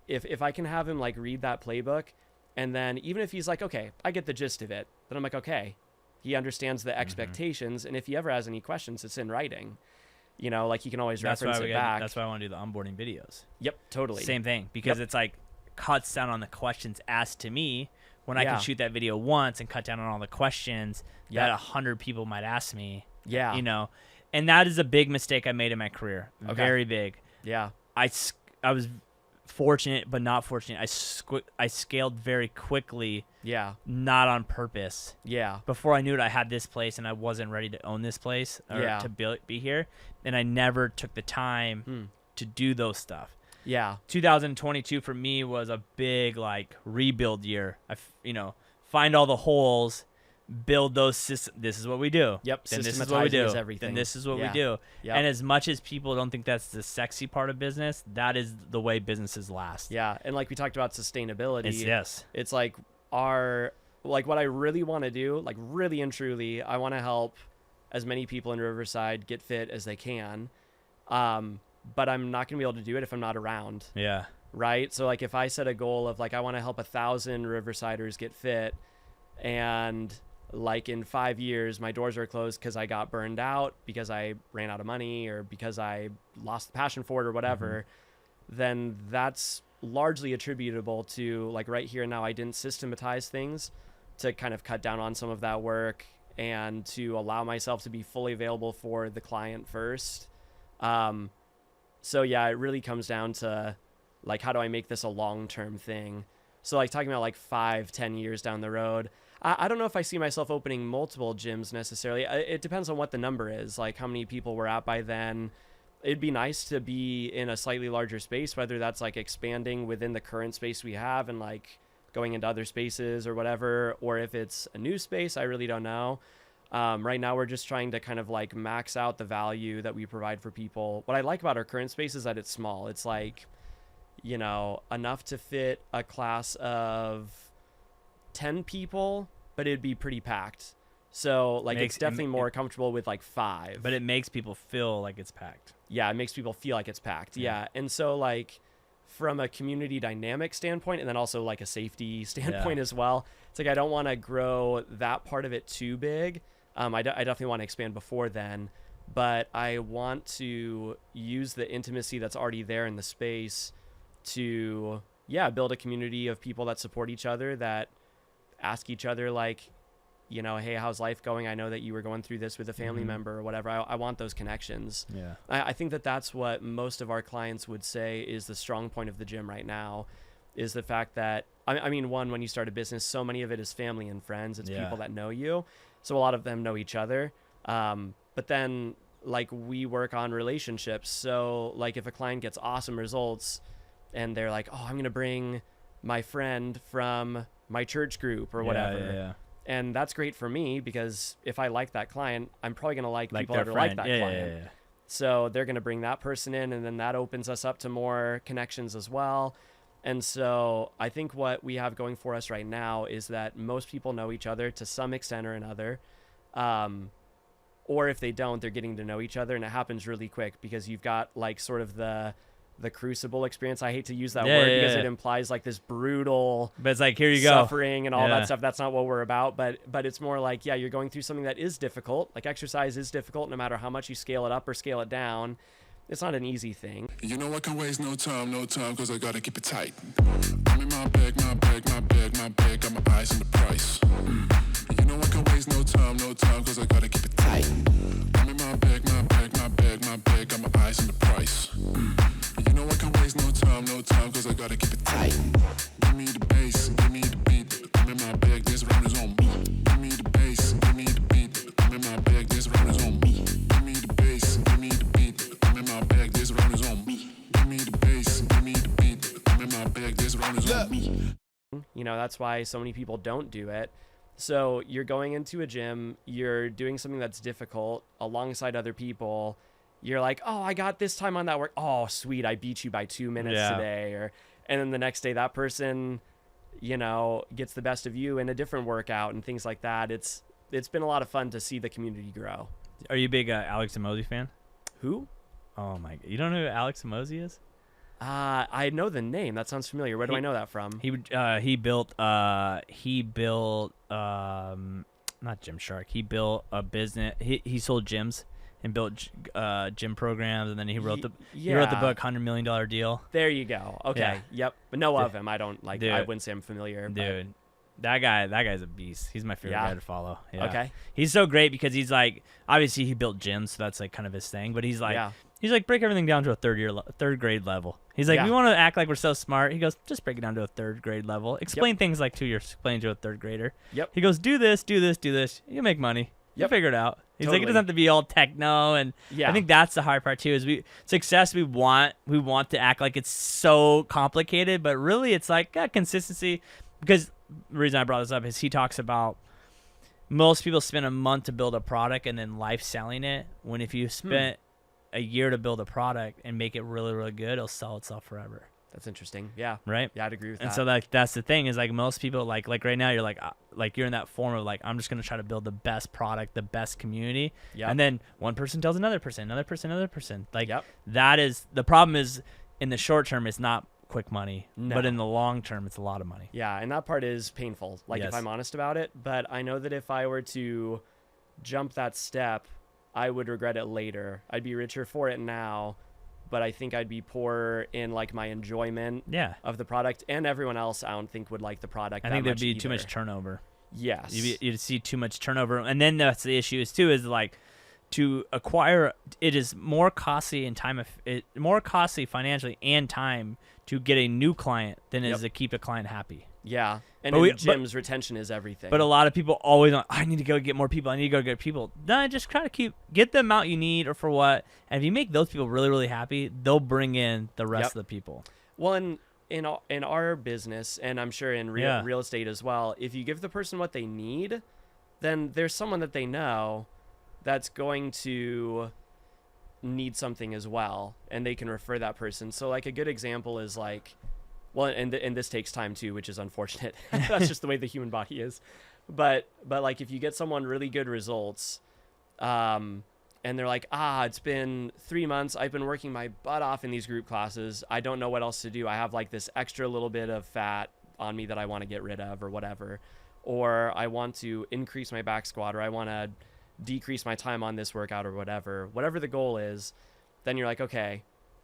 B: if I can have him like read that playbook, and then even if he's like, okay, I get the gist of it, then I'm like, okay, he understands the expectations. And if he ever has any questions, it's in writing, like he can always reference it back.
A: That's why I want to do the onboarding videos.
B: Yep, totally.
A: Same thing, because it's like cuts down on the questions asked to me when I
B: Yeah.
A: can shoot that video once and cut down on all the questions that
B: Yep.
A: 100 people might ask me.
B: Yeah.
A: And that is a big mistake I made in my career.
B: Okay.
A: Very big.
B: Yeah.
A: I was fortunate, but not fortunate. I scaled very quickly,
B: Yeah.
A: not on purpose.
B: Yeah.
A: Before I knew it, I had this place and I wasn't ready to own this place or
B: Yeah.
A: to be here. And I never took the time to do those stuff.
B: Yeah.
A: 2022 for me was a big like rebuild year. Find all the holes, build those systems. This is what we do.
B: Yep.
A: Then this is what we do.
B: Systematizing is everything.
A: Then this is what
B: Yeah.
A: we do.
B: Yep.
A: And as much as people don't think that's the sexy part of business, that is the way businesses last.
B: Yeah. And like we talked about sustainability.
A: Yes.
B: It's like what I really want to do, like really and truly, I want to help as many people in Riverside get fit as they can. But I'm not going to be able to do it if I'm not around.
A: Yeah.
B: Right. So like if I set a goal of like, I want to help 1,000 Riversiders get fit, and like in 5 years, my doors are closed because I got burned out, because I ran out of money, or because I lost the passion for it or whatever, then that's largely attributable to like right here and now I didn't systematize things to kind of cut down on some of that work and to allow myself to be fully available for the client first. So yeah, it really comes down to like, how do I make this a long-term thing? So like talking about like 5-10 years down the road, I don't know if I see myself opening multiple gyms necessarily. It depends on what the number is, like how many people we're at by then. It'd be nice to be in a slightly larger space, whether that's like expanding within the current space we have and like going into other spaces or whatever, or if it's a new space, I really don't know. Right now we're just trying to kind of like max out the value that we provide for people. What I like about our current space is that it's small. It's like, enough to fit a class of 10 people, but it'd be pretty packed. So like it's definitely more comfortable with like 5.
A: But it makes people feel like it's packed.
B: Yeah, it makes people feel like it's packed. Yeah. And so like from a community dynamic standpoint, and then also like a safety standpoint as well, it's like I don't want to grow that part of it too big. I definitely want to expand before then, but I want to use the intimacy that's already there in the space to build a community of people that support each other, that ask each other like, hey, how's life going? I know that you were going through this with a family member or whatever. I want those connections.
A: Yeah.
B: I think that's what most of our clients would say is the strong point of the gym right now, is the fact that, I mean, one, when you start a business, so many of it is family and friends. It's people that know you. So a lot of them know each other. But then like we work on relationships. So like if a client gets awesome results and they're like, oh, I'm going to bring my friend from my church group or whatever. And that's great for me, because if I like that client, I'm probably going to like people that are like that client. So they're going to bring that person in, and then that opens us up to more connections as well. And so I think what we have going for us right now is that most people know each other to some extent or another. Or if they don't, they're getting to know each other, and it happens really quick because you've got like sort of the crucible experience. I hate to use that word because it implies like this brutal,
A: but it's like, here you go,
B: suffering and all that stuff. That's not what we're about, but it's more like, you're going through something that is difficult. Like exercise is difficult no matter how much you scale it up or scale it down. It's not an easy thing.
C: You know I can waste no time, cause I gotta keep it tight. I'm in my bag, got my eyes on the price. You know I can waste no time, cause I gotta keep it tight. I'm in my bag, got my eyes on the price. You know I can waste no time, cause I gotta keep it tight. Give me the bass, give me the beat. I'm in my bag, this round is on me. Give me the bass, give me the beat. I'm in my bag, this round is on me. Give me the bass, give me the beat. I'm in my bag, this round is on me. Give me the bass, give me the beat. I'm in my bag, this round is on me.
B: That's why so many people don't do it. So you're going into a gym, you're doing something that's difficult alongside other people. You're like, oh, I got this time on that work. Oh, sweet, I beat you by 2 minutes today. And then the next day that person, gets the best of you in a different workout and things like that. It's been a lot of fun to see the community grow.
A: Are you a big Alex Hormozi fan?
B: Who?
A: Oh my, you don't know who Alex Hormozi is?
B: I know the name. That sounds familiar. Where do I know that from?
A: He built not Gymshark. He built a business. He sold gyms and built gym programs, and then he wrote the book $100 Million Deal.
B: There you go. Okay.
A: Yeah.
B: Yep. But know of him. I don't like.
A: Dude.
B: I wouldn't say I'm familiar.
A: Dude, that guy's a beast. He's my favorite guy to follow. Yeah.
B: Okay.
A: He's so great because he's like, obviously he built gyms, so that's like kind of his thing. But he's like. He's like, break everything down to a third grade level. He's like, we want to act like we're so smart. He goes, just break it down to a third grade level. Explain things like you're explaining to a third grader.
B: Yep.
A: He goes, do this. You make money. You figure it out. He's like, it doesn't have to be all techno. And I think that's the hard part too, is success, we want to act like it's so complicated, but really it's like consistency. Because the reason I brought this up is he talks about most people spend a month to build a product and then life selling it. When if you spent a year to build a product and make it really, really good, it'll sell itself forever.
B: That's interesting. Yeah.
A: Right?
B: Yeah, I'd agree with that.
A: And so that's the thing, is like most people like right now you're like you're in that form of like, I'm just going to try to build the best product, the best community. Yeah. And then one person tells another person. Like that is the problem. Is in the short term it's not quick money, but in the long term it's a lot of money.
B: Yeah. And that part is painful. Like if I'm honest about it, but I know that if I were to jump that step, I would regret it later. I'd be richer for it now, but I think I'd be poorer in like my enjoyment of the product, and everyone else I don't think would like the product.
A: I think there'd be too much turnover.
B: Yes.
A: You'd see too much turnover. And then that's the issue is like to acquire, it is more costly in time, more costly financially and time to get a new client than it is to keep a client happy.
B: Yeah. And in gyms, retention is everything.
A: But a lot of people always I need to go get more people. No, just try to get the amount you need or for what. And if you make those people really, really happy, they'll bring in the rest of the people.
B: Well, in our business, and I'm sure in real estate as well, if you give the person what they need, then there's someone that they know that's going to need something as well, and they can refer that person. So like a good example is like, well, and this takes time too, which is unfortunate. That's just the way the human body is. But like if you get someone really good results, and they're like, it's been 3 months. I've been working my butt off in these group classes. I don't know what else to do. I have like this extra little bit of fat on me that I want to get rid of or whatever. Or I want to increase my back squat, or I want to decrease my time on this workout or whatever the goal is. Then you're like, okay,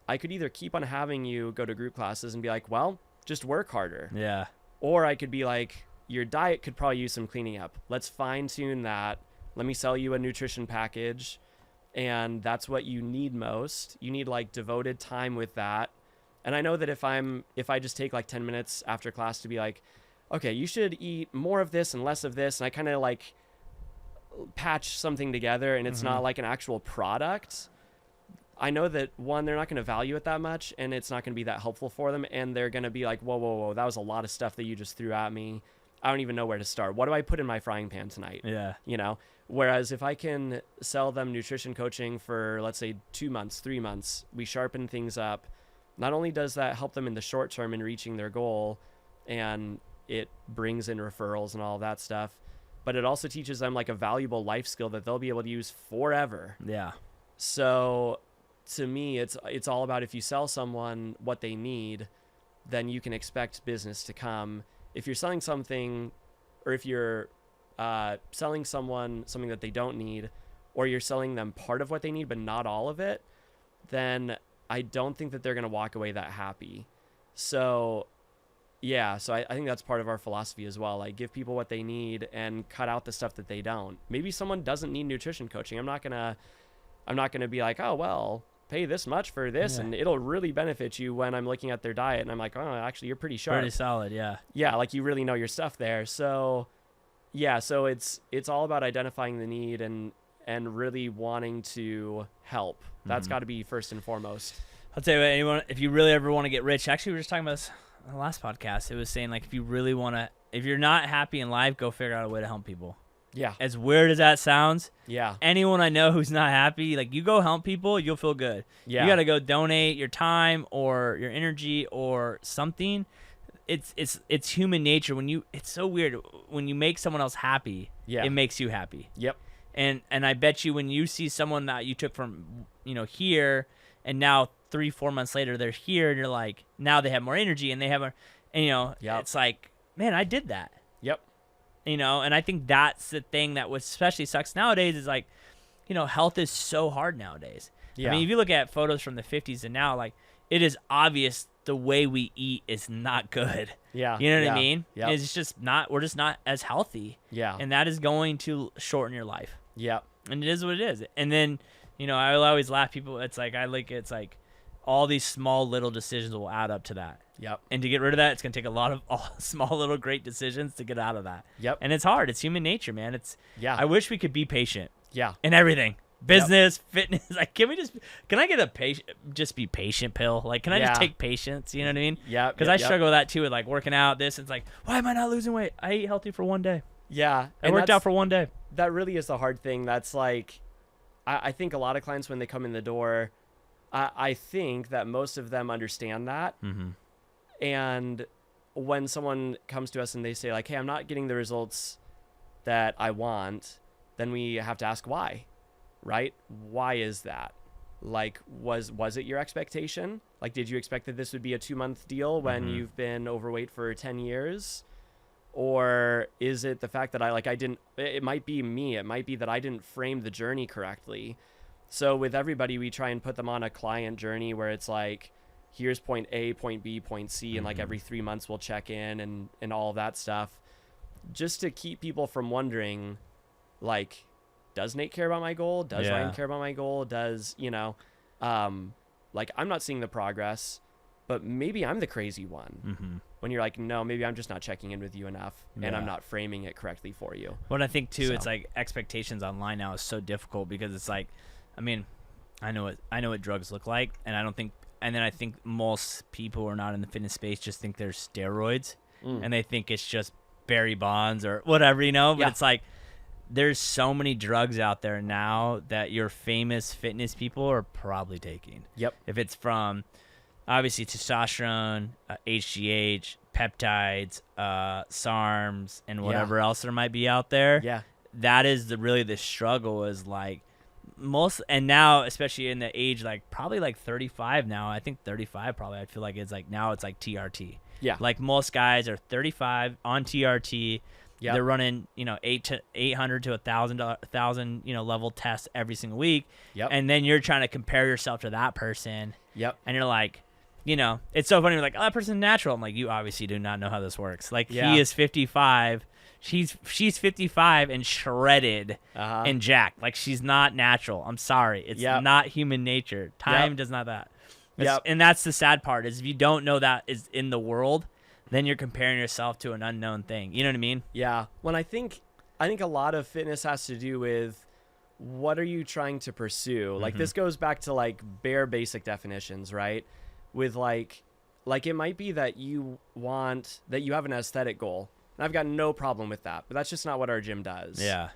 B: I could either keep on having you go to group classes and be like, well, just work harder.
A: Yeah.
B: Or I could be like, your diet could probably use some cleaning up. Let's fine tune that. Let me sell you a nutrition package. And that's what you need most. You need like devoted time with that. And I know that if I just take like 10 minutes after class to be like, okay, you should eat more of this and less of this. And I kind of like patch something together and it's not like an actual product. I know that one, they're not going to value it that much and it's not going to be that helpful for them. And they're going to be like, whoa, that was a lot of stuff that you just threw at me. I don't even know where to start. What do I put in my frying pan tonight?
A: Yeah.
B: You know, whereas if I can sell them nutrition coaching for, let's say 2 months, 3 months, we sharpen things up. Not only does that help them in the short term in reaching their goal and it brings in referrals and all that stuff, but it also teaches them like a valuable life skill that they'll be able to use forever.
A: Yeah.
B: So to me, it's all about if you sell someone what they need, then you can expect business to come. If you're selling something, or if you're selling someone something that they don't need, or you're selling them part of what they need but not all of it, then I don't think that they're going to walk away that happy. So yeah, so I think that's part of our philosophy as well. Like give people what they need and cut out the stuff that they don't. Maybe someone doesn't need nutrition coaching. I'm not gonna be like, oh well, pay this much for this and it'll really benefit you when I'm looking at their diet and I'm like, oh, actually you're pretty sharp.
A: Pretty solid, yeah.
B: Yeah, like you really know your stuff there. So yeah, so it's all about identifying the need and really wanting to help. That's got to be first and foremost.
A: I'll tell you what, anyone, if you really ever want to get rich, actually we were just talking about this on the last podcast. It was saying like if you really want to, if you're not happy in life, go figure out a way to help people.
B: Yeah.
A: As weird as that sounds,
B: yeah.
A: Anyone I know who's not happy, like you go help people, you'll feel good.
B: Yeah.
A: You got to go donate your time or your energy or something. It's human nature. It's so weird when you make someone else happy.
B: Yeah.
A: It makes you happy.
B: Yep.
A: And I bet you when you see someone that you took from here and now 3-4 months later they're here and you're like, now they have more energy and they have it's like, man, I did that.
B: Yep.
A: And I think that's the thing that was especially sucks nowadays is like, health is so hard nowadays.
B: Yeah.
A: I mean, if you look at photos from the 50s and now, like, it is obvious the way we eat is not good.
B: Yeah.
A: You know what I mean?
B: Yep.
A: It's just not, we're just not as healthy.
B: Yeah.
A: And that is going to shorten your life.
B: Yeah.
A: And it is what it is. And then, I will always laugh people. It's like, all these small little decisions will add up to that.
B: Yep.
A: And to get rid of that, it's going to take a lot of small little great decisions to get out of that.
B: Yep.
A: And it's hard. It's human nature, man. I wish we could be patient.
B: Yeah.
A: In everything. Business, fitness. Like, can I get a just be patient pill? Like, can I just take patience? You know what I mean?
B: Yeah.
A: Because I struggle with that too, with like working out, this. It's like, why am I not losing weight? I ate healthy for one day.
B: Yeah.
A: I worked out for one day.
B: That really is the hard thing. That's like, I think a lot of clients, when they come in the door, I think that most of them understand that.
A: Mm-hmm.
B: And when someone comes to us and they say like, hey, I'm not getting the results that I want, then we have to ask why, right? Why is that? Like, was it your expectation? Like, did you expect that this would be a 2-month deal when you've been overweight for 10 years? Or is it the fact that it might be me. It might be that I didn't frame the journey correctly. So with everybody, we try and put them on a client journey where it's like, here's point A, point B, point C, and like every 3 months we'll check in and all of that stuff, just to keep people from wondering, like, does Nate care about my goal? Does Ryan care about my goal? Does, like, I'm not seeing the progress, but maybe I'm the crazy one.
A: Mm-hmm.
B: When you're like, no, maybe I'm just not checking in with you enough and I'm not framing it correctly for you.
A: What I think too, it's like expectations online now is so difficult because it's like, I mean, I know what drugs look like, and I think most people who are not in the fitness space just think they're steroids, and they think it's just Barry Bonds or whatever, but it's like, there's so many drugs out there now that your famous fitness people are probably taking.
B: Yep.
A: If it's from, obviously, testosterone, HGH, peptides, SARMs, and whatever else there might be out there.
B: Yeah.
A: That is really the struggle is like, most, and now especially in the age like probably like 35 now, I think 35 probably, I feel like it's like now it's like TRT.
B: Yeah.
A: Like most guys are 35 on TRT.
B: Yep.
A: They're running 800 to 1,000 level tests every single week.
B: Yep.
A: And then you're trying to compare yourself to that person.
B: Yep.
A: And you're like, you know, it's so funny. We're like, oh, that person's natural. I'm like, you obviously do not know how this works. Like,
B: Yeah.
A: he is 55. She's 55 and shredded and jacked. Like, she's not natural. I'm sorry. It's not human nature. Time does not that. And that's the sad part is if you don't know that is in the world, then you're comparing yourself to an unknown thing. You know what I mean?
B: Yeah. When I think a lot of fitness has to do with what are you trying to pursue? Like, this goes back to like bare basic definitions, right? With like it might be that you have an aesthetic goal. And I've got no problem with that, but that's just not what our gym does.
A: Yeah.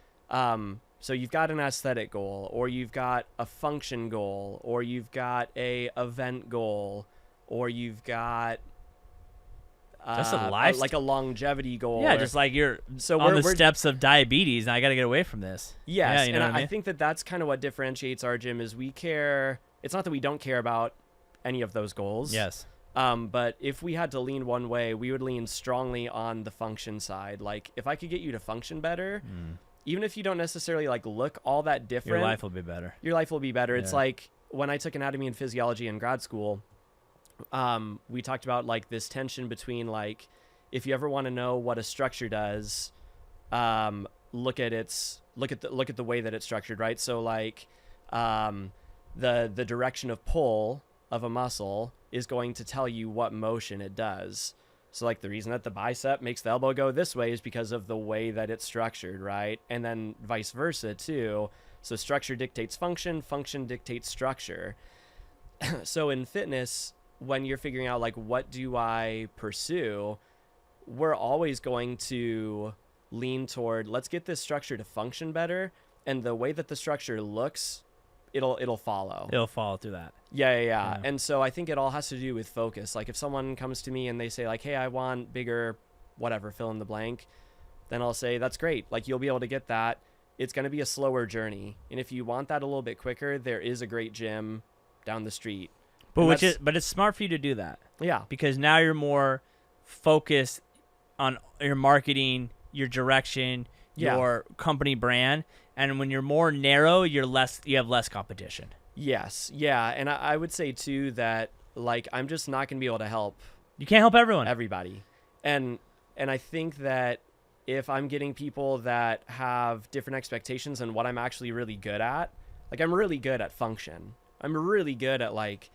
B: So you've got an aesthetic goal, or you've got a function goal, or you've got a event goal, or you've got
A: That's a life,
B: like a longevity goal.
A: Yeah, just like you're on the steps of diabetes, and I got to get away from this.
B: Yes,
A: yeah, you know
B: and
A: what I mean?
B: I think that's kind of what differentiates our gym is we care. It's not that we don't care about any of those goals.
A: Yes.
B: But if we had to lean one way, we would lean strongly on the function side. Like, if I could get you to function better, even if you don't necessarily like look all that different,
A: Your life will be better.
B: Your life will be better.
A: Yeah.
B: It's like when I took anatomy and physiology in grad school, we talked about like this tension between like, if you ever want to know what a structure does, look at the way that it's structured, right? So like, the direction of pull of a muscle is going to tell you what motion it does. So like the reason that the bicep makes the elbow go this way is because of the way that it's structured, right? And then vice versa too. So structure dictates function, function dictates structure. So in fitness, when you're figuring out like, what do I pursue? We're always going to lean toward, let's get this structure to function better. And the way that the structure looks, it'll follow.
A: It'll follow through that.
B: Yeah. And so I think it all has to do with focus. Like if someone comes to me and they say like, hey, I want bigger, whatever, fill in the blank, then I'll say, that's great. Like you'll be able to get that. It's going to be a slower journey. And if you want that a little bit quicker, there is a great gym down the street.
A: But it's smart for you to do that.
B: Yeah.
A: Because now you're more focused on your marketing, your direction, your company brand. And when you're more narrow, you have less competition.
B: Yes. Yeah. And I would say too that like I'm just not going to be able to help.
A: You can't help
B: everybody. And I think that if I'm getting people that have different expectations and what I'm actually really good at, like I'm really good at function. I'm really good at like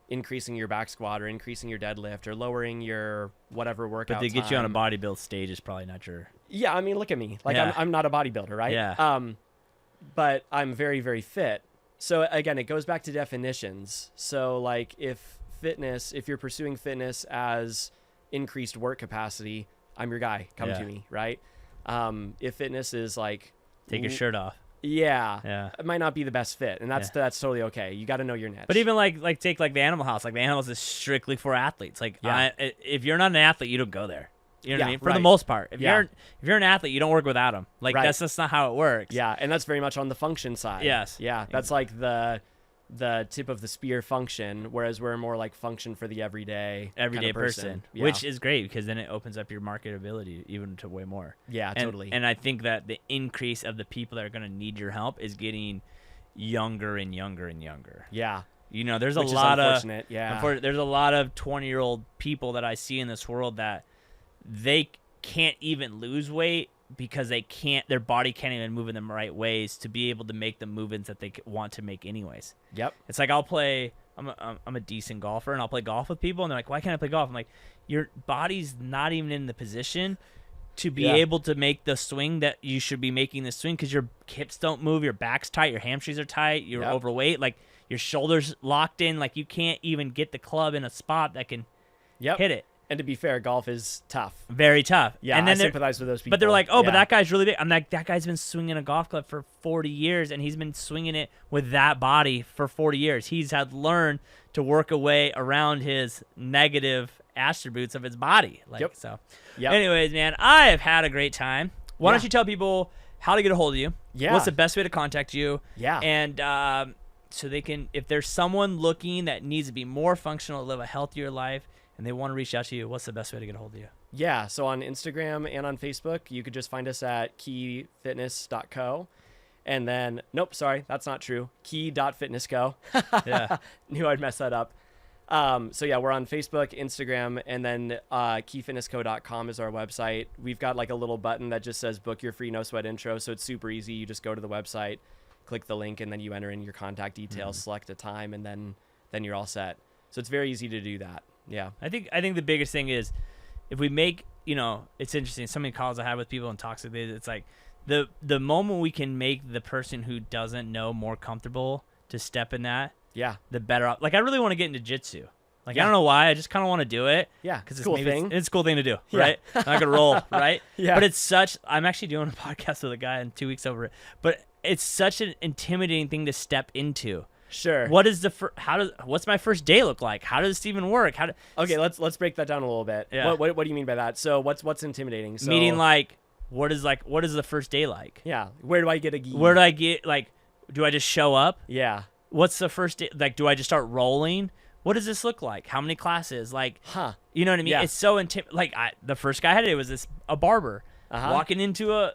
B: increasing your back squat or increasing your deadlift or lowering your whatever workout.
A: But to get you on a bodybuild stage is probably not your.
B: Yeah. I mean, look at me. Like I'm not a bodybuilder, right?
A: Yeah.
B: But I'm very, very fit. So again, it goes back to definitions. So like if you're pursuing fitness as increased work capacity, I'm your guy. Come to me, right? If fitness is like
A: take your shirt off.
B: Yeah. It might not be the best fit, and that's totally okay. You got to know your niche.
A: But even like take like the Animal House. Like the Animal House is strictly for athletes. Like if you're not an athlete, you don't go there. You know what I mean? For the most part. If you're an athlete, you don't work without them. Like that's just not how it works.
B: Yeah, and that's very much on the function side.
A: Yes.
B: Yeah, that's like the tip of the spear function, whereas we're more like function for the everyday
A: person. Yeah. Which is great because then it opens up your marketability even to way more.
B: Yeah, totally.
A: And I think that the increase of the people that are going to need your help is getting younger and younger and younger.
B: Yeah.
A: You know, there's a lot of 20-year-old people that I see in this world that they can't even lose weight because their body can't even move in the right ways to be able to make the movements that they want to make anyways.
B: Yep.
A: It's like I'm a decent golfer and I'll play golf with people and they're like, why can't I play golf? I'm like, your body's not even in the position to be able to make the swing that you should be making the swing because your hips don't move, your back's tight, your hamstrings are tight, you're overweight, like your shoulders locked in, like you can't even get the club in a spot that can hit it.
B: And to be fair, golf is tough.
A: Very tough.
B: Yeah,
A: and then
B: I sympathize with those people.
A: But they're like, but that guy's really big. I'm like, that guy's been swinging a golf club for 40 years, and he's been swinging it with that body for 40 years. He's had learned to work a way around his negative attributes of his body. Anyways, man, I have had a great time. Why don't you tell people how to get a hold of you?
B: Yeah.
A: What's the best way to contact you?
B: Yeah.
A: And so they can, if there's someone looking that needs to be more functional, live a healthier life, and they want to reach out to you, what's the best way to get a hold of you?
B: Yeah, so on Instagram and on Facebook, you could just find us at keyfitness.co. And then, nope, sorry, that's not true. Key.fitnessco.
A: Yeah.
B: Knew I'd mess that up. So yeah, we're on Facebook, Instagram, and then keyfitnessco.com is our website. We've got like a little button that just says book your free no sweat intro. So it's super easy. You just go to the website, click the link, and then you enter in your contact details, select a time, and then you're all set. So it's very easy to do that. Yeah.
A: I think the biggest thing is if we make, it's interesting. So many calls I have with people and talks with it's like the moment we can make the person who doesn't know more comfortable to step in that, the better off. Like I really want to get into jiu-jitsu. Like I don't know why, I just kind of want to do it.
B: Yeah,
A: because
B: it's
A: a cool thing to do, right? I'm not gonna roll, right?
B: Yeah.
A: But it's such. I'm actually doing a podcast with a guy in 2 weeks over it. But it's such an intimidating thing to step into.
B: Sure.
A: What is what's my first day look like? How does this even work?
B: Okay, let's break that down a little bit.
A: Yeah.
B: What do you mean by that? So what's intimidating? So,
A: meaning like what is the first day like?
B: Yeah. Where do I get a gi?
A: Where do I get do I just show up?
B: Yeah.
A: What's the first day like? Do I just start rolling? What does this look like? How many classes? Like, you know what I mean?
B: Yeah.
A: It's so like the first guy I had it was a barber walking into a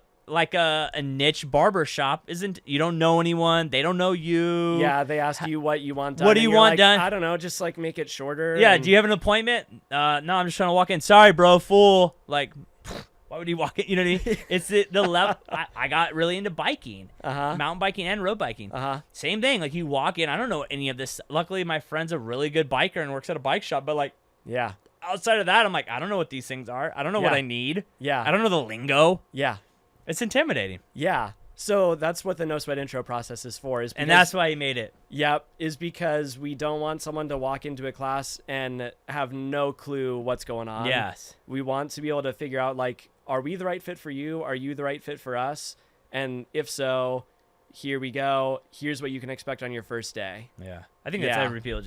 A: niche barber shop. You don't know anyone. They don't know you.
B: Yeah, they ask you what you want done.
A: What do you want done?
B: I don't know, just like make it shorter.
A: Yeah, do you have an appointment? No, I'm just trying to walk in. Sorry, bro, fool. Like, why would you walk in? You know what I mean? It's the level. I got really into biking, mountain biking and road biking. Same thing. Like you walk in, I don't know any of this. Luckily, my friend's a really good biker and works at a bike shop. But like, outside of that, I'm like, I don't know what these things are. I don't know what I need.
B: Yeah,
A: I don't know the lingo.
B: Yeah.
A: It's intimidating.
B: Yeah. So that's what the no sweat intro process is for.
A: And that's why he made it.
B: Yep. Is because we don't want someone to walk into a class and have no clue what's going on.
A: Yes.
B: We want to be able to figure out, like, are we the right fit for you? Are you the right fit for us? And if so, here we go. Here's what you can expect on your first day.
A: Yeah. I think that's every people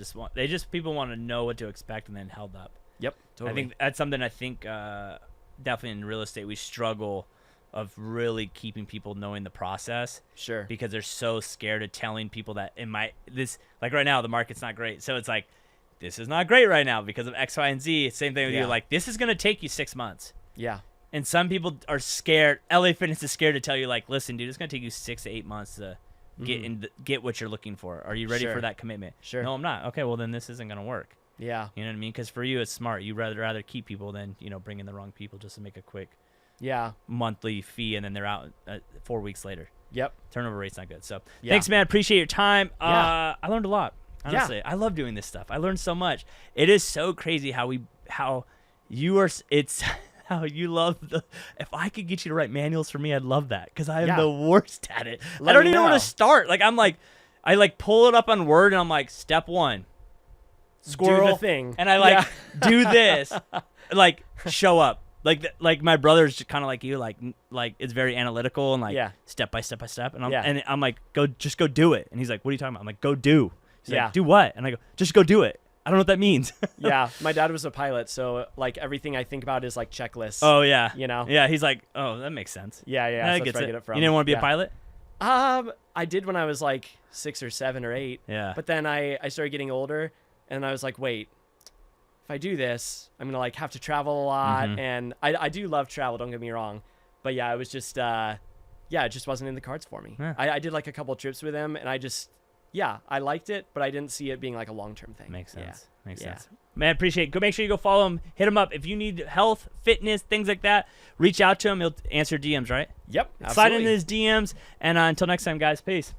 A: people want to know what to expect and then held up.
B: Yep. Totally.
A: I think that's something definitely in real estate we struggle of really keeping people knowing the process.
B: Sure.
A: Because they're so scared of telling people that like right now the market's not great. So it's like, this is not great right now because of X, Y, and Z. Same thing with you. Like, this is going to take you 6 months.
B: Yeah.
A: And some people are scared. LA Fitness is scared to tell you, like, listen, dude, it's going to take you 6 to 8 months to get what you're looking for. Are you ready for that commitment?
B: Sure.
A: No, I'm not. Okay, well, then this isn't going to work.
B: Yeah.
A: You know what I mean? Because for you, it's smart. You'd rather keep people than, bring in the wrong people just to make a quick monthly fee, and then they're out 4 weeks later.
B: Yep.
A: Turnover rate's not good. So thanks, man. Appreciate your time. I learned a lot. Honestly,
B: Yeah.
A: I love doing this stuff. I learned so much. It is so crazy how you love if I could get you to write manuals for me, I'd love that because I am the worst at it. I don't even know where to start. Like I pull it up on Word and I'm like, step 1, squirrel,
B: do the thing.
A: And I do this, like show up. Like my brother's kind of like you, like it's very analytical and step by step by step. And I'm like, just go do it. And he's like, what are you talking about? I'm like, go do. He's like, do what? And I go, just go do it. I don't know what that means.
B: Yeah, my dad was a pilot, so like everything I think about is like checklists.
A: Oh yeah,
B: Yeah,
A: he's like, oh, that makes sense.
B: Yeah.
A: So
B: That's where I get it from.
A: You didn't want to be a pilot?
B: I did when I was like 6 or 7 or 8.
A: Yeah.
B: But then I started getting older, and I was like, wait, if I do this, I'm gonna like have to travel a lot, and I do love travel. Don't get me wrong, but yeah, it was just it just wasn't in the cards for me.
A: Yeah.
B: I did like a couple trips with him, and I liked it, but I didn't see it being like a long-term thing.
A: Makes sense.
B: Yeah.
A: Makes sense. Man, appreciate it. Go make sure you go follow him. Hit him up. If you need health, fitness, things like that, reach out to him. He'll answer DMs, right?
B: Yep.
A: Slide
B: Absolutely.
A: into his DMs. And until next time, guys, peace.